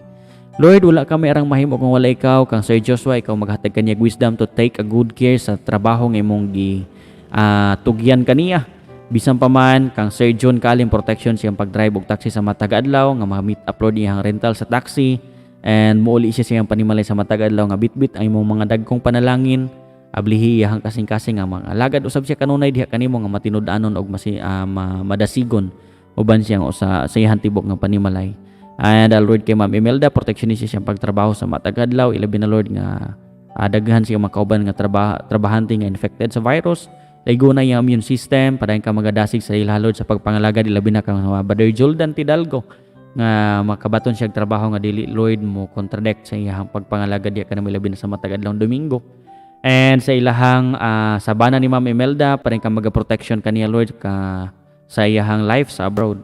Lord, wala kami arang mahimo kung wala ikaw. Kang Sir Joshua ikaw maghatag kaniya wisdom to take a good care sa trabaho nga imong tugyan kaniya. Bisan pa man kang Sir John kalim protection siyang pag-drive og taxi sa matag adlaw nga ma-meet upload iyang rental sa taxi. And muuli siya siyang panimalay sa matag adlaw nga bitbit ang imong mga dagkong panalangin. Ablihi iyang kasing-kasing nga mga alagad usab siya kanunay diha kanimo nga matinud-anon og madasigon uban siyang sa iyang tibok nga panimalay. And Lord kay Ma'am Imelda protection niya siyang pagtrabaho sa matag adlaw, ilabi na Lord nga daghan siyang makauban nga trabahante nga infected sa virus. Laigo na iyang immune system, padayon ka magadasig sa ila Lord sa pagpangalagad, ilabi na kang Brother Jordan Tidalgo nga makabaton siya trabaho nga dili Lord mo contradict sa iyang pagpangalagad diya kanang labi na sa matag adlaw Domingo. And sa ilahang sabana ni Ma'am Imelda padayon ka magaprotection kaniya Lord ka sa iyang life sa abroad.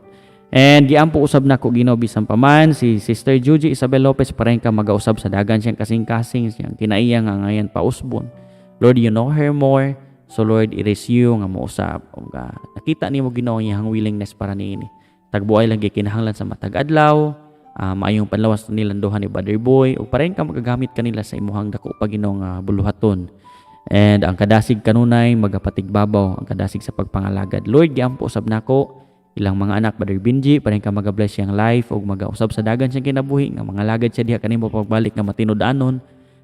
And giampo usab nako Ginoo bisan pa man si Sister Juji Isabel Lopez padayon ka magausab sa dagan siyang kasing-kasing siyang kinaiya nga ngayon pausbon. Lord, you know her more. So Lord, it is you nga mousab. Nakita nimo Ginoo iyang willingness para niini. Tagbuay lang gikinahanglan sa matag adlaw, maayong panlawas nilang duha ni Brother Boy ug pareho ka magagamit kanila sa imuhang dako pa Ginoo nga buluhaton. And ang kadasig kanunay magapatigbabaw ang kadasig sa pagpangalagad. Lord, giampo usab nako ilang mga anak Brother Benji pareho ka magabless siyang life ug magausab sa dagan siyang kinabuhi nga mga lagad siya diha kanimo pagbalik nga matinud-anon.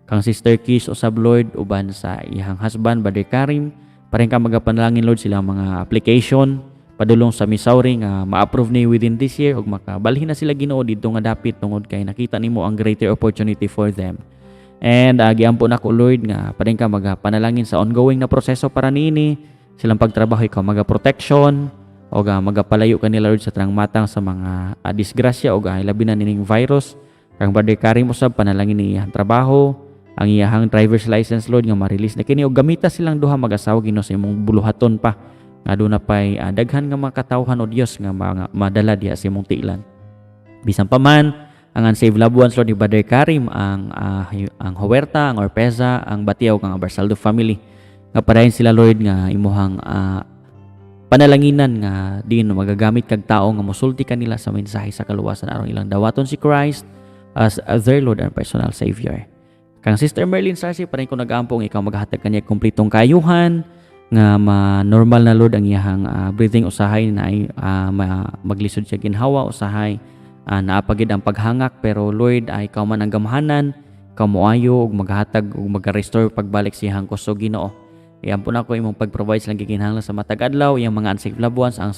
Kang Sister Kiss usab Lord uban sa iyang husband Brother Karim pareho ka magapanalangin Lord silang mga application padulong sa Missouri nga ma-approve ni within this year ug makabalhin na sila Ginoo didto nga dapit tungod kay nakita nimo ang greater opportunity for them. And giampo nako Lord nga padayon ka magapanalangin sa ongoing na proseso para niini silang pagtrabaho ikaw magaprotection o magapalayo kanila Lord sa trangmatang sa mga disgrasya o labi na nining virus. Kang Brother Karim usab panalangin ni iyang trabaho, ang iyang driver's license Lord nga ma-release na kini og gamita silang duha mag-asawa Ginoo sa imong buluhaton pa. Nga doon na pa'y daghan nga makatawhan o Diyos nga madala diha sa imong tiilan. Bisan pa man, ang unsaved loved ones Lord ni Brother Karim, ang Huerta, ang Orpeza, ang Batiaw, ang Barsaldo family. Nga parahin sila Lord nga imuhang panalanginan nga din magagamit kag tao nga mosulti kanila sa mensahe sa kaluwasan aron ilang dawaton si Christ as their Lord and personal Savior. Kang Sister Merlin Sarsi pa rin ko nag-ampong ikaw maghatag kanya kumpletong kayuhan nga normal na Lord ang iyahang breathing usahay na ay maglisod siya ginhawa usahay naapagid ang paghangak pero Lord ay ikaw man ang gamhanan ikaw moayo ug maghatag ug mag-restore pagbalik sa iyang kusog Ginoo. Iyan po na ko imong pag-provide silang gikinahanglan sa matag adlaw iyang mga unsafe loved ones ang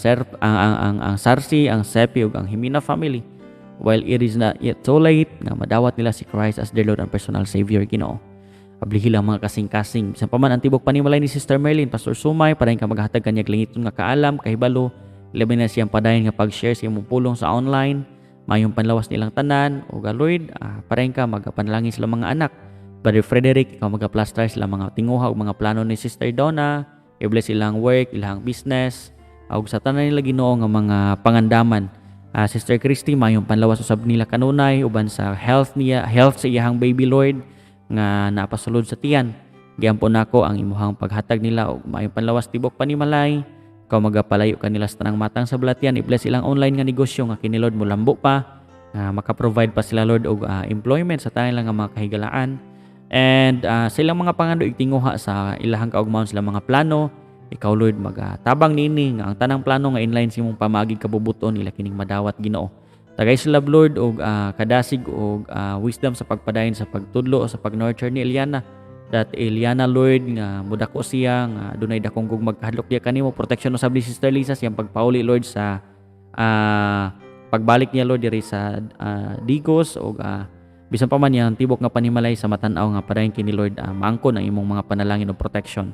Sarsi, ang Sepi ug ang Himina family. While it is not yet too late nga madawat nila si Christ as their Lord and personal Savior Ginoo. Ablihi lang mga kasing-kasing. Bisan pa man ang tibok panimalay ni Sister Merlin, Pastor Sumay, para ka maghatag kanyang lingiton nga kaalam, kahibalo, labi na siyang padayon nga pag-share sa iyong pulong sa online, mayong panlawas nilang tanan, o Lord, para ka magapanalangin sila mga anak. Brother Frederick, ikaw magaplaster sila mga tinguha o mga plano ni Sister Donna, i-bless ilang work, ilang business, o sa tanan nila Ginoo nga mga pangandaman. Sister Christy, mayong panlawas usab nila kanunay, uban sa health sa iyahang baby Lord, nga napasulod sa tiyan. Giampo nako ang imuhang paghatag nila og mayong panlawas tibok panimalay. Ikaw magapalayo kanila sa tanang matang sa balatyan. I-bless ilang online nga negosyo nga kini Lord mo lambo pa. Maka-provide pa sila Lord og employment sa tanan lang nga mga kahigalaan. And silang mga pangando igtinguha sa ilahang kaugmaon sila mga plano. Ikaw Lord magatabang nini nga ang tanang plano nga inline sa imong pamagig kabubuton nila kining madawat Ginoo. Tagay sila Lord og kadasig og wisdom sa pagpadayon sa pagtudlo o sa pag-nurture ni Eliana. That Eliana Lord nga mudako siya nga dunay dakong gug magkahadlok diya kanimo protection usab ni Sister Lisa siyang pagpauli Lord sa pagbalik niya Lord diri sa Digos og bisan pa man yang tibok nga panimalay sa matan-aw nga padayon kini Lord maangkon ang imong mga panalangin o protection.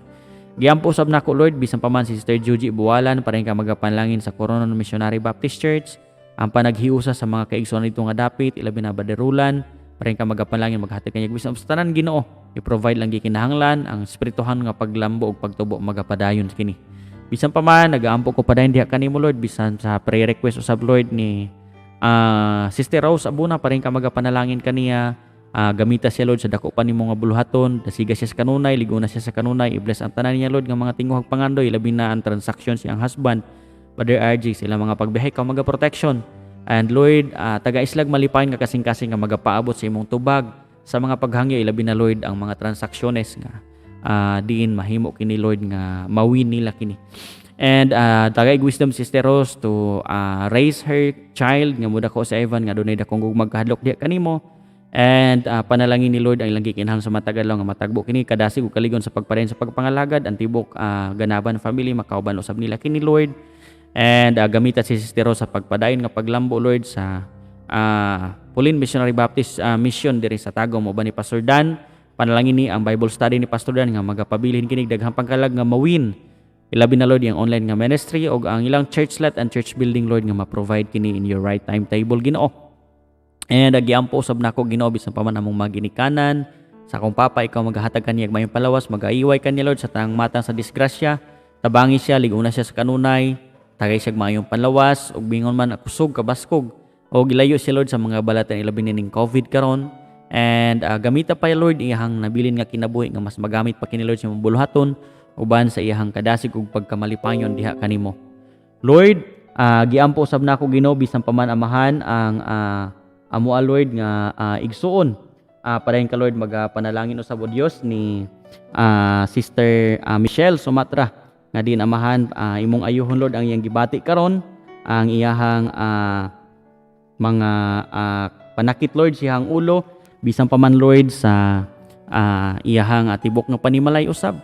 Giampo usab nako Lord bisan pa man si Sister Juji Buwalan para ka magapanalangin sa Coronado Missionary Baptist Church. Ang panaghiusa sa mga kaigsoon nito nga dapit ilabi na baderulan para ka magapanalangin maghatag kanyang bisan sa tanan Ginoo i-provide lang gikinahanglan ang espirituhan nga paglambo ug pagtubo magapadayon kini. Bisan pa man nagaampo ko padayon diha kanimo Lord bisan sa prayer request usab Lord ni Sister Rose Abuna para ka magapanalangin kaniya. Gamita siya Lord sa dako pa nimo nga buluhaton, dasiga siya sa kanunay, ligo na siya sa kanunay, i-bless ang tanan niya Lord nga mga tinguhag pangandoy, labi na ang transaction siyang husband, Brother RJ, sila mga pagbihay ka mga protection. And Lord, taga-islag malipayon nga kasing-kasing nga magapaabot sa imong tubag sa mga paghangyo, ilabi na Lord ang mga transaksyones nga diin mahimo kini Lord nga mawin nila kini. And tagay wisdom Sister Rose to raise her child nga muda ko sa Evan nga dunay dakong magkahadlok diha kanimo. And panalangin ni Lord ang ilang gikinahanglan sa matagal lang nga matagbo kini kadasig ug kaligon sa pagpadayon sa pagpangalagad ang tibok ganaban family makauban usab nila kini Lord. And gamita si Sister Rose sa pagpadayon nga paglambo Lord sa Pulin Missionary Baptist Mission diri sa Tagum uban ni Pastor Dan. Panalangin ni ang Bible study ni Pastor Dan nga magapabilin kini daghang pangkalag nga mawin. Ilabi na Lord yung online nga ministry o ang ilang churchlet and church building Lord nga ma-provide kini in your right timetable Ginoo. And agiampo usab nako Ginoo bisan pa man among maginikanan sa akong papa ikaw maghahatag kaniya mayong palawas magaiway kaniya Lord sa tanang matang sa disgrasya tabangi siya ligo na siya sa kanunay tagay siya mayong panlawas ug bingon man kusog kabaskog o gilayo siya Lord sa mga balatan ilabi ning COVID karon. And gamita pa Lord iyang nabilin nga kinabuhi nga mas magamit pa kini Lord sa imong buluhaton uban sa iyang kadasig ug pagkamalipayon diha kanimo Lord. Giampo usab nako Ginoo bisan pa man amahan ang amo Lord nga igsuon padayon ka Lord magapanalangin usab o Dios ni Sister Michelle Sumatra nga din amahan imong ayuhon Lord ang iyang gibati karon ang iyahang mga panakit Lord siyang ulo bisan pa man Lord sa iyahang tibok nga panimalay usab.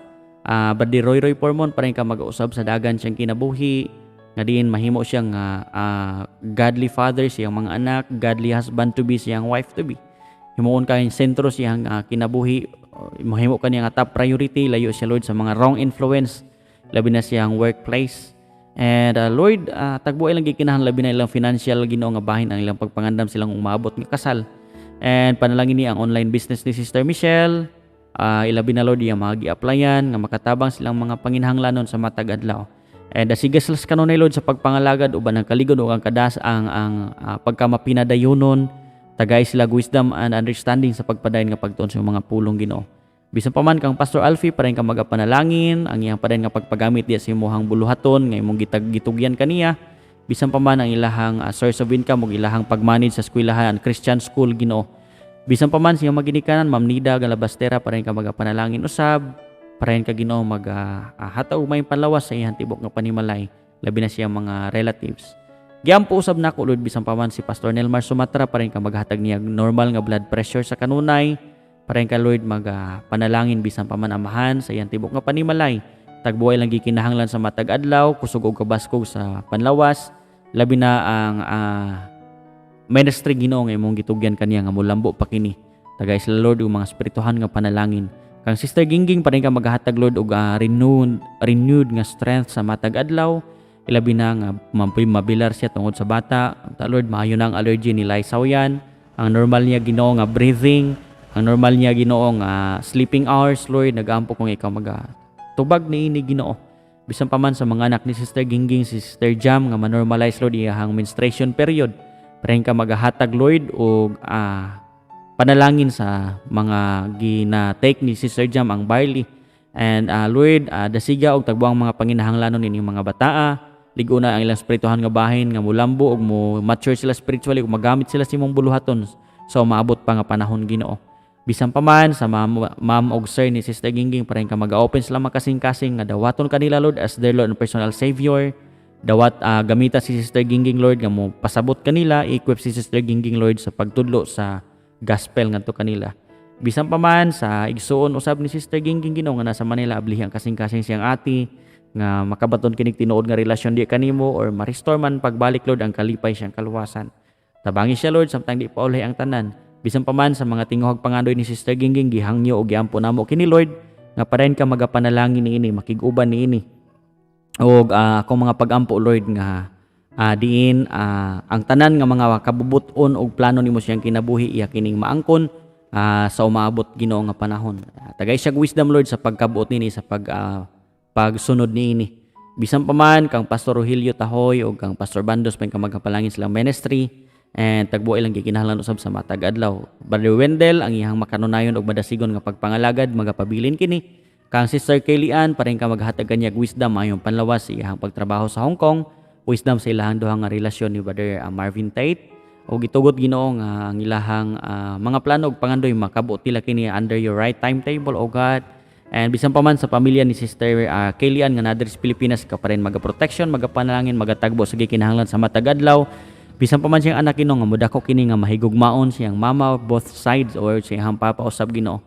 Brother Roy Pormon padayon ka mag-usab sa dagan siyang kinabuhi nga diin mahimo siyang godly father siyang mga anak, godly husband to be siyang wife to be. Himuon kay sentro siyang kinabuhi, mahimo kaniya nga top priority, layo siya Lord sa mga wrong influence, labi na siyang workplace. And Lord, tagbo ilang gikinahanglan labi na ilang financial Ginoo nga bahin ang ilang pagpangandam silang umabot nga kasal. And panalangin ni ang online business ni Sister Michelle, ilabi na Lord yang mga gi-applyan nga makatabang silang mga panginahanglanon sa matag adlaw. And sigas las kanunay Lord sa pagpangalagad uban ang kaligod ug ang kadas ang pagkamapinadayonon tagay sila wisdom and understanding sa pagpadayon nga pagtuon sa mga pulong Ginoo. Bisan pa man kang Pastor Alfie paring ka magapanalangin ang iyang paden nga pagpagamit diya sa imong buluhaton nga imong gitugyan kaniya. Bisan pa man ang ilahang source of income ug ilahang pagmanage sa eskwelahan Christian school Ginoo. Bisan pa man sa iyang maginikanan Ma'am Nida Galabastera paring ka magapanalangin usab. Paring ka Ginoo hataw may panlawas sa iyang tibok nga panimalay labi na siya mga relatives. Giampo usab nako Lord bisan pa man si Pastor Nelmar Sumatra paring ka maghatag niya normal nga blood pressure sa kanunay. Paring ka Lord panalangin bisan pa man amahan sa iyang tibok nga panimalay. Tagbuhay lang gikinahanglan sa matag adlaw, kusog og kabaskog sa panlawas. Labi na ang ministry Ginoo nga imong gitugyan kaniya nga molambo pa kini. Tagay sila Lord og mga espirituhan nga panalangin. Kang Sister Gingging paring ka maghatag Lord og renewed nga strength sa matag adlaw. Ilabi na nga mabilar siya tungod sa bata. Lord maayo na ang allergy ni Laisaw yan. Ang normal niya Ginoo nga breathing. Ang normal niya Ginoo nga sleeping hours, Lord, nag-aampo kung ikaw tubag ni ini Ginoo. Bisan pa man sa mga anak ni Sister Gingging, si Sister Jam nga ma-normalize Lord iyang menstruation period. Paring ka maghahatag Lord og panalangin sa mga gina-take ni Sister Jam ang barley. And Lord, dasiga og tagbuang mga panginahanglanon ining mga bataa. Ligo na ang ilang spirituhan nga bahin nga mulambo og mo mature sila spiritually ug magamit sila sa imong buluhaton so maabot pa nga panahon Ginoo. Bisan pa man sa ma'am og sir ni Sister Gingging paring ka mag-open sila makasing-kasing nga dawaton kanila Lord as their Lord and personal Savior. Dawat gamita si Sister Gingging Lord nga mo pasabot kanila, equip si Sister Gingging Lord sa pagtudlo sa gospel ngadto kanila. Bisan pa man sa igsuon usab ni Sister Gingging Ginoo nga nasa Manila ablihi ang kasing-kasing siyang ati nga makabaton kinig tinuod nga relasyon di kanimo or ma-restore man pagbalik Lord ang kalipay siyang kaluwasan. Tabangi siya Lord samtang di paulay ang tanan. Bisan pa man sa mga tinguhag pangandoy ni Sister Gingging gihangyo o giampo namo kini Lord nga parein ka magapanalangin niini makig-uban niini og akong mga pag-ampo Lord nga diin ang tanan nga mga kabubuton og plano nimo siyang kinabuhi iya kining maangkon sa umaabot Ginoo nga panahon. Tagay siya wisdom Lord sa pagkabuot niini sa pagsunod niini. Bisan pa man kang Pastor Rogelio Tahoy o kang Pastor Bandos pa ka magpalangin silang ministry. And tagbuay lang gikinahanglan usab sa matag adlaw. Brother Wendell ang iyang makanunayon og madasigon nga pagpangalagad magapabilin kini. Kang Sister Kellyanne paring ka maghatag kanyag wisdom ayon panlawas sa iyang pagtrabaho sa Hong Kong, wisdom sa ilahang duha nga relasyon ni Brother Marvin Tate. O gitugot Ginoo nga ang ilahang mga plano ug pangandoy makabuot nila kini under your right timetable o God. And bisan pa man sa pamilya ni Sister Kellyanne nga nader sa Pilipinas ka pa rin magaprotection, magapanalangin, magatagbo sa gikinahanglan sa matag adlaw. Bisan pa man siyang anak Ginoo nga mudako kini nga mahigugmaon siyang mama both sides or siyang papa usab Ginoo.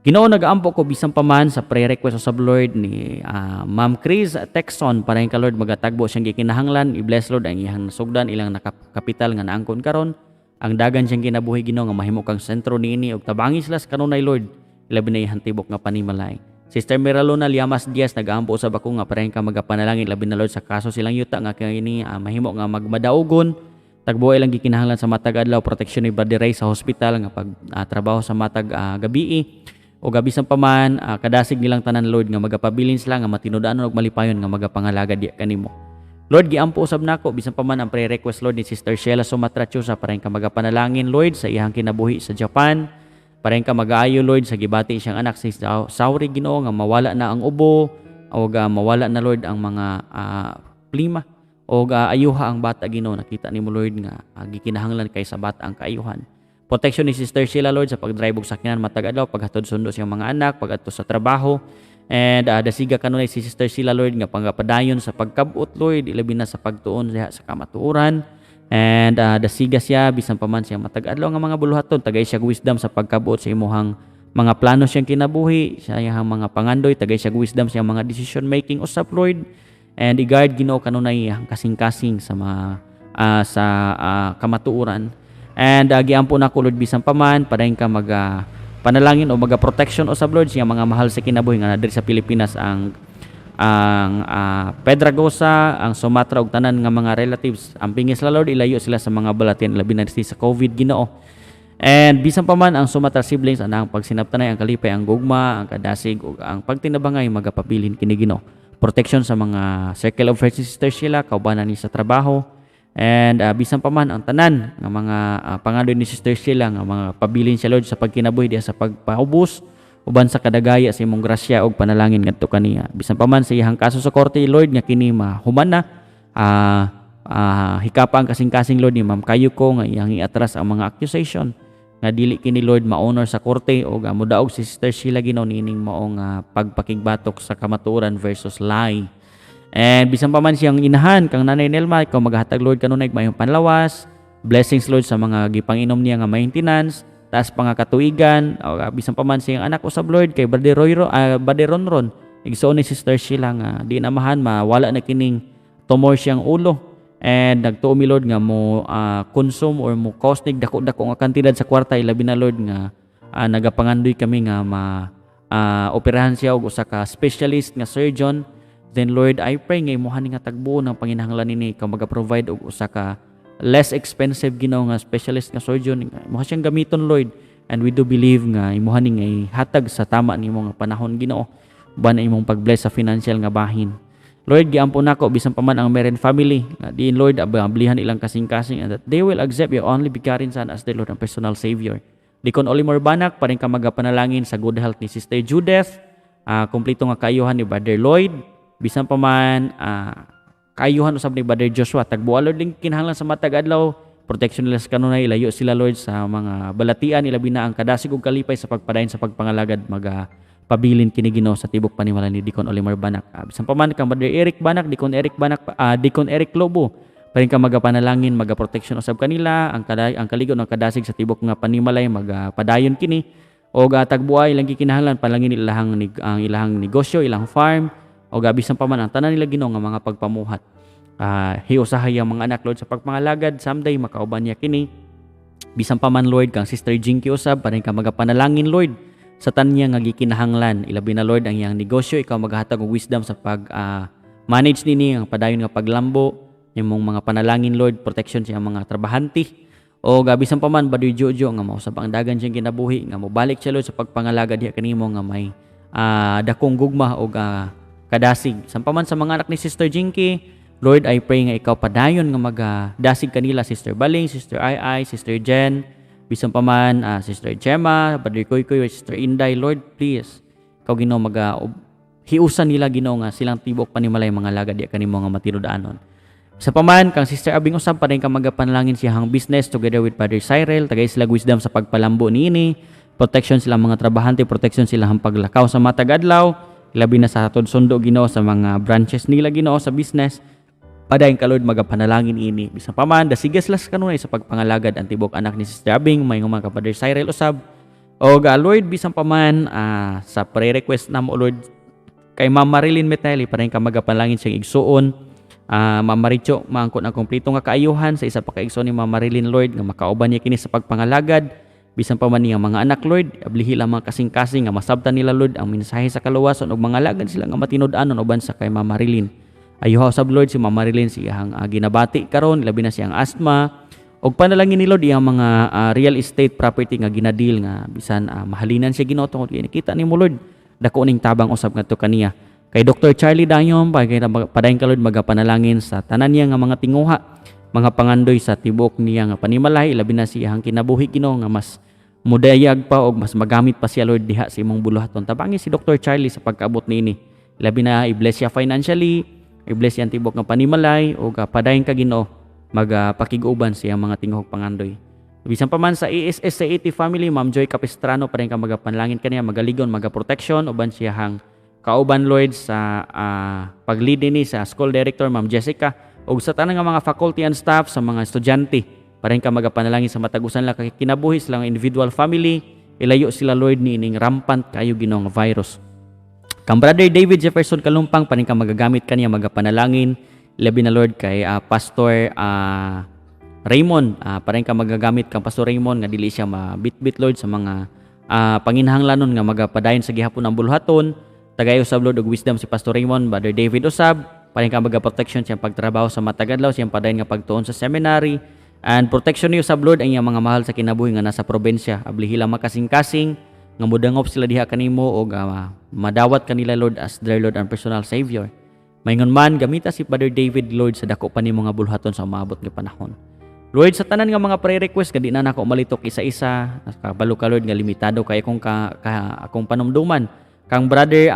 Ginoo nagaampo ko bisan pa man sa prayer request usab Lord ni Ma'am Chris Texon para ka Lord magatagbo siyang gikinahanglan. I-bless Lord ang iyang sugdan ilang nakapital nga naangkon karon. Ang dagan siyang kinabuhi Ginoo nga mahimo kang sentro niini ug tabangi sila sa kanunay Lord. Ilabi na iyang tibok nga panimalay. Sister Miralona Liamas Diaz nagaampo usab ako nga pareha ka magapanalangin labi na Lord sa kaso silang yuta nga kini mahimo nga magmadaugon. Tagbuhay lang gikinahanglan sa matag adlaw proteksyon ni Brother Ray sa hospital nga pagtrabaho sa matag gabii. O gabisan pa man kadasig nilang tanan Lord nga magapabilin sila nga matinud-anon og malipayon nga magapangalagad di kanimo. Lord giampo usab nako bisan pa man ang prayer request Lord ni Sister Sheila Sumatra sa pareha ka magapanalangin Lord sa iyang kinabuhi sa Japan. Pareha ka mag-aayo Lord sa gibati siyang anak si Sauri Ginoo nga mawala na ang ubo o mawala na Lord ang mga plima o ayuha ang bata Ginoo. Nakita nimo Lord nga gikinahanglan kay sa bata ang kaayuhan. Protection ni Sister Sheila Lord sa pagdrive og sakyanan matag adlaw paghatod sundo siyang mga anak pagadto sa trabaho. And dasiga kanunay si Sister Sheila Lord nga pangapadayon sa pagkabot Lord ilabi na sa pagtuon sa kamatuoran. And dasiga siya bisan pa man siyang matag adlaw nga mga buluhaton tagay siya wisdom sa pagkabuot sa imuhang mga plano siyang kinabuhi sa iyang mga pangandoy tagay siya wisdom sa mga decision making usab Lord. And i-guard Ginoo kanunay ang kasing-kasing sa mga kamatuoran. And giampo na ko Lord bisan pa man padayon ka panalangin o protection usab Lord siya mga mahal sa kinabuhi nga diri sa Pilipinas ang Pedragosa, ang Sumatra ug tanan nga mga relatives. Ang pingis la Lord ilayo sila sa mga balatin labi na sa COVID Ginoo. And bisan pa man ang Sumatra siblings anang pagsinabtanay ang kalipay ang gugma, ang kadasig ug ang pagtinabangay magapabilin kini Ginoo. Protection sa mga circle of friends Sister Sheila kaubanan ni sa trabaho. And bisan pa man ang tanan nga mga pangandoy ni Sister Sheila nga mga pabilin siya Lord sa pagkinabuhi diya sa pagpaubos uban sa kadagaya sa imong grasya og panalangin ngadto kaniya. Bisan pa man sa iyang kaso sa korte, Lord, nga kini mahuman na, hikapa ang kasing-kasing, Lord, ni Ma'am Kayuko nga iyang iatras ang mga accusation nga dili kini, Lord, ma-honor sa korte o mudaog si Sister Sheila Ginoo nining maong pagpakigbatok sa kamatuoran versus lie. And bisan pa man siyang inahan kang Nanay Nelma, ikaw maghatag, Lord, kanunay mayong panlawas, blessings, Lord, sa mga gipanginom niya nga maintenance, taas pa nga katuigan, o bisan pa man siyang anak usab, Lord, kay Brother Ronron, igsuon ni Sister Sheila nga di namahan mawala na kining tumor siyang ulo. And nagtuo mi, Lord, nga mo consume or mo costig dako-dako nga kantidad sa kwarta, ilabi na, Lord, nga nagapangandoy kami nga operahan siya og usa ka specialist nga surgeon. Then, Lord, I pray nga imuhan nga tagbuo ng panginahanglan nini, ikaw maga-provide og usa ka less expensive, Ginoo, nga specialist nga surgeon. Imuha siyang gamiton, Lord, and we do believe nga imuhan nga ihatag sa tama nimo nga panahon, Ginoo, ban imong pag-bless sa financial nga bahin. Lord, giampo nako bisan pa man ang Meren family nga diin, Lord, ablihan ilang kasing-kasing, and that they will accept your only begotten Son as their Lord and personal Savior. Dikon Olimar Banak, paring ka magapanalangin sa good health ni Sister Judith, kumpleto nga kaayuhan ni Brother Lloyd, bisan pa man kaayuhan usab ni Brother Joshua, tagbuo, Lord, din kinahanglan sa matag adlaw, protection nila sa kanunay, ilayo sila, Lord, sa mga balatian, ilabi na ang kadasig ug kalipay sa pagpadayon sa pagpangalagad pabilin kini, Ginoo, sa tibok paniwala ni Deacon Olimar Banak. Bisan pa man kang Brother Eric Banak, Deacon Eric Lobo, paring ka magapanalangin, magaprotection usab kanila, ang kaligon ng kadasig sa tibok nga panimalay magapadayon kini, o tagbuay ilang gikinahanglan palangin ang ilahang negosyo, ilang farm, o bisan pa man ang tanan nila, Ginoo, nga mga pagpamuhat. Hiusahay ang mga anak, Lord, sa pagpangalagad, someday makauban niya kini. Bisan pa man, Lord, kang Sister Jinky usab, paring ka magapanalangin, Lord, sa tanya nga gikinahanglan, ilabi na, Lord, ang iyang negosyo, ikaw maghatag og wisdom sa pag manage nini, ang padayon nga paglambo, imong mga panalangin, Lord, protection sa mga trabahante, o bisan pa man Brother Jojo nga mausab ang dagan siyang kinabuhi, nga mobalik siya, Lord, sa pagpangalagad diha kanimo nga may dakong gugma o kadasig. Sampa man sa mga anak ni Sister Jinky, Lord, I pray nga ikaw padayon nga magadasig kanila, Sister Baling, Sister Ai, Sister Jen, bisan pa man Sister Gemma, Brother Koy, Sister Inday, Lord, please, ikaw, Ginoo, hiusan nila, Ginoo, nga silang tibok panimalay mga lagad diha kanimo nga matinud-anon. Sa paman kang Sister Abing usab, pa rin ka magapanalangin siyang business together with Brother Cyril, tagay sila wisdom sa pagpalambo niini, protection sila mga trabahante, protection sila ang paglakaw sa matag adlaw, labi na sa hatod sundo, Ginoo, sa mga branches nila, Ginoo, sa business. Padayon ka, Lord, magapanalangin ini. Bisan pa man dasigas las kanunay sa pagpangalagad ang tibok anak ni Sister Abing, may mga Brother Cyril usab. O Lord, bisan pa man sa prayer request namo, Lord, kay Ma'am Marilyn Meteli, pa rin ka magapanalangin siyang igsuon. Ma'am Maricho, maangkot ang kumpleto nga kaayuhan sa isa pa ka igsuon ni Ma'am Marilyn, Lord, nga makauban niya kini sa pagpangalagad. Bisan pa man niyang mga anak, Lord, ablihi lang mga kasing-kasing nga masabtan nila, Lord, ang mensahe sa kaluwason ug mga lagad sila nga matinud-anon uban sa kay Ma'am Marilyn. Ayuha sab, Lord, si Ma'am Marilyn siyang ginabati karon, labi na siyang asthma, og panalangin ni Lord iyang mga real estate property nga ginadil nga bisan mahalinan siya, Ginoo, tungod kay nakita nimo, Lord, dako ning tabang usab ngadto kaniya. Kay Dr. Charlie Dayom, padayon ka, Lord, magapanalangin sa tanan niya nga mga tinguha, mga pangandoy sa tibok niya nga panimalay, labi na siyang kinabuhi, Ginoo, nga mas mudayag pa og mas magamit pa siya, Lord, diha sa imong buluhaton. Tabangi si Dr. Charlie sa pagkaabot niini, labi na i-bless siya financially, i-bless yan tibok nga panimalay, o padayon ka, Ginoo, magpakiguban siya mga tinguhog pangandoy. Bisan pa man sa ESS sa 80 family, Ma'am Joy Capistrano, pa rin ka magapanalangin kaniya, magaligon, magaprotection, uban siya hang kauban, Lord, sa pag-lead ni sa school director, Ma'am Jessica, o sa tanang nga mga faculty and staff, sa mga estudyante, pa rin ka magapanalangin sa matagusan lang kinabuhi silang individual family, ilayo sila, Lord, ni ining rampant kayo, Ginoo, nga virus. Kang Brother David Jefferson Kalumpang, pa rin ka magagamit kaniya, magapanalangin, labi na, Lord, kay Pastor Raymond, pa rin ka magagamit kang Pastor Raymond, nga dili siya mabitbit, Lord, sa mga panginahanglanon nga magapadayon sa gihapon ng buluhaton. Tagay usab, Lord, og wisdom si Pastor Raymond. Brother David usab, pa rin ka magaprotection siyang pagtrabaho sa matagadlaw, siyang padayon nga pagtuon sa seminary, and protection niyo usab, Lord, ang iyang mga mahal sa kinabuhi nga nasa probensya, ablihi lang makasing-kasing nga mudangop sila diha kanimo, o madawat kanila, Lord, as their Lord and personal Savior. Maingon man gamita si Brother David, Lord, sa dako pa nimo nga buluhaton sa umaabot nga panahon. Lord, sa tanan nga mga prayer request kadi na nako malitok isa-isa. Kabalo ka Lord nga limitado kay akong panumduman. Kang brother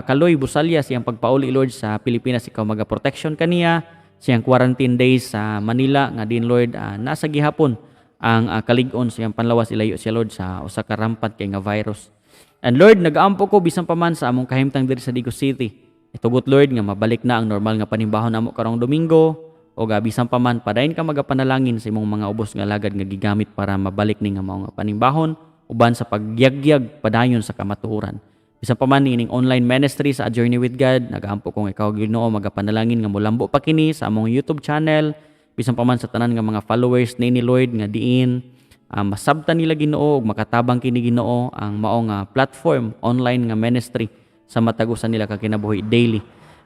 Kaloy Busalya siyang pagpauli Lord sa Pilipinas, ikaw maga-protection kaniya. Siyang quarantine days sa Manila nga din Lord, nasa gihapon ang kalig-on siyang panlawas ilayo siya Lord sa usa ka rampant kay nga virus. And Lord, nagaampo ko bisan pa man sa among kahimtang diri sa Digos City. Itugot Lord nga mabalik na ang normal nga panimbahon namo karong Domingo. O bisan pa man padayon ka magapanalangin sa imong mga ubos nga lagad nga gigamit para mabalik ni nga mao nga panimbahon uban sa pagyagyag padayon sa kamatuoran. Bisan pa man ining online ministry sa A Journey with God, nagaampo kong ikaw Ginoo magapanalangin nga molambo pa kini sa among YouTube channel. Bisan pa man sa tanan nga mga followers ni Lord nga diin masabtan nila Ginoo ug makatabang kini Ginoo ang mao nga platform online nga ministry sa matagusan nila ka kinabuhi daily.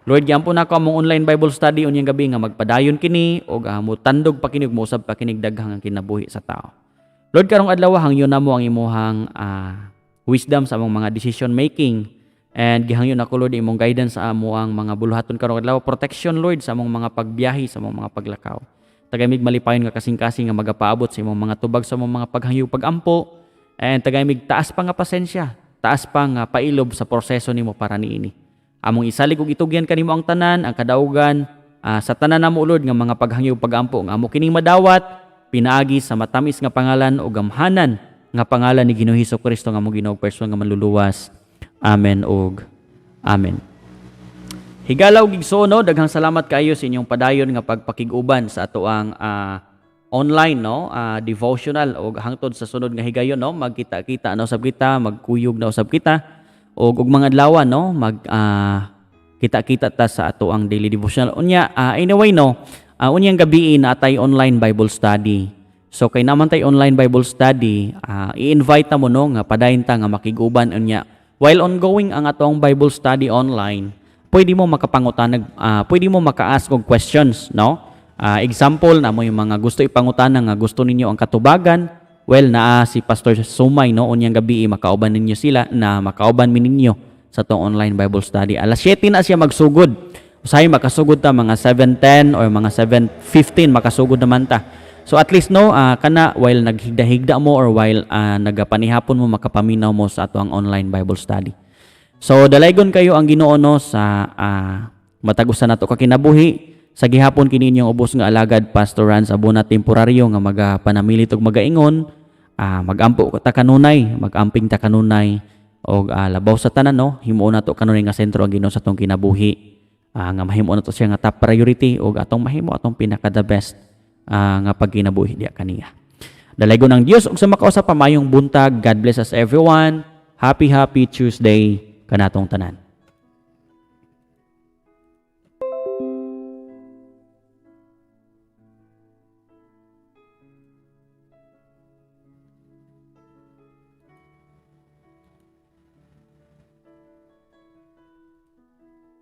Lord, giampo na ko among online Bible study unyang gabi nga magpadayon kini o mutandog pa kini ug mousab pa kini daghang ang kinabuhi sa tao. Lord, karong adlaw hangyon namo ang imuhang wisdom sa among mga decision making and gihangyon ako Lord imong guidance sa amo ang mga buluhaton karong adlaw, protection Lord sa among mga pagbiyahe, sa among mga paglakaw. Tagamig malipayon nga kasing-kasing nga magapaabot sa imong mga tubag sa among mga paghangyo pagampo and tagamig taas pa nga pasensya, taas pa nga pailob sa proseso nimo para niini. Among isalig ug itugyan kanimo ang tanan, ang kadaugan sa tanan namo Lord nga mga paghangyo pagampo nga amo kining madawat pinaagi sa matamis nga pangalan o gamhanan nga pangalan ni Ginoong Hesukristo nga amo Ginoo person nga manluluwas. Amen ug amen. Higalaw gigsuno, daghang salamat kayo sa inyong padayon nga pagpakig-uban sa atoang online devotional o hangtod sa sunod nga higayon magkita-kita na usab kita, magkuyog na usab kita. Og mga adlaw kita-kita ta sa ato ang daily devotional unya anyway unyang gabi na atay online Bible study. So kay naman tay online Bible study i-invite ta mo nga padayon ta nga makiguban unya while ongoing ang atong Bible study online. Pwede mo makapangutanag pwede mo maka-ask og questions example na mo yung mga gusto ipangutana nga gusto ninyo ang katubagan. Well, naa si Pastor Sumay unyang gabi makauban ninyo sila na makauban mi ninyo sa tong online Bible study. Alas 7 na siya magsugod. Usahay makasugod ta mga 7:10 or mga 7:15 makasugod naman ta. So at least kana while naghigda-higda mo or while nagapanihapon mo makapaminaw mo sa ato ang online Bible study. So dalaygon kayo ang Ginoo sa matagusan nato ka kinabuhi. Sa gihapon kini inyong ubos nga alagad Pastor Rans Abuna temporaryo nga magapanamilit ug magaingon. Magampo ta kanunay, magamping ta kanunay og labaw sa tanan himuon nato kanunay nga sentro ang Ginoo sa atong kinabuhi. Nga mahimo nato siya nga top priority og atong mahimo atong pinaka the best nga pagkinabuhi diya kaniya. Dalaygon ang Dios ug sa makausap pamayong buntag. God bless us everyone. Happy Tuesday kanatong tanan.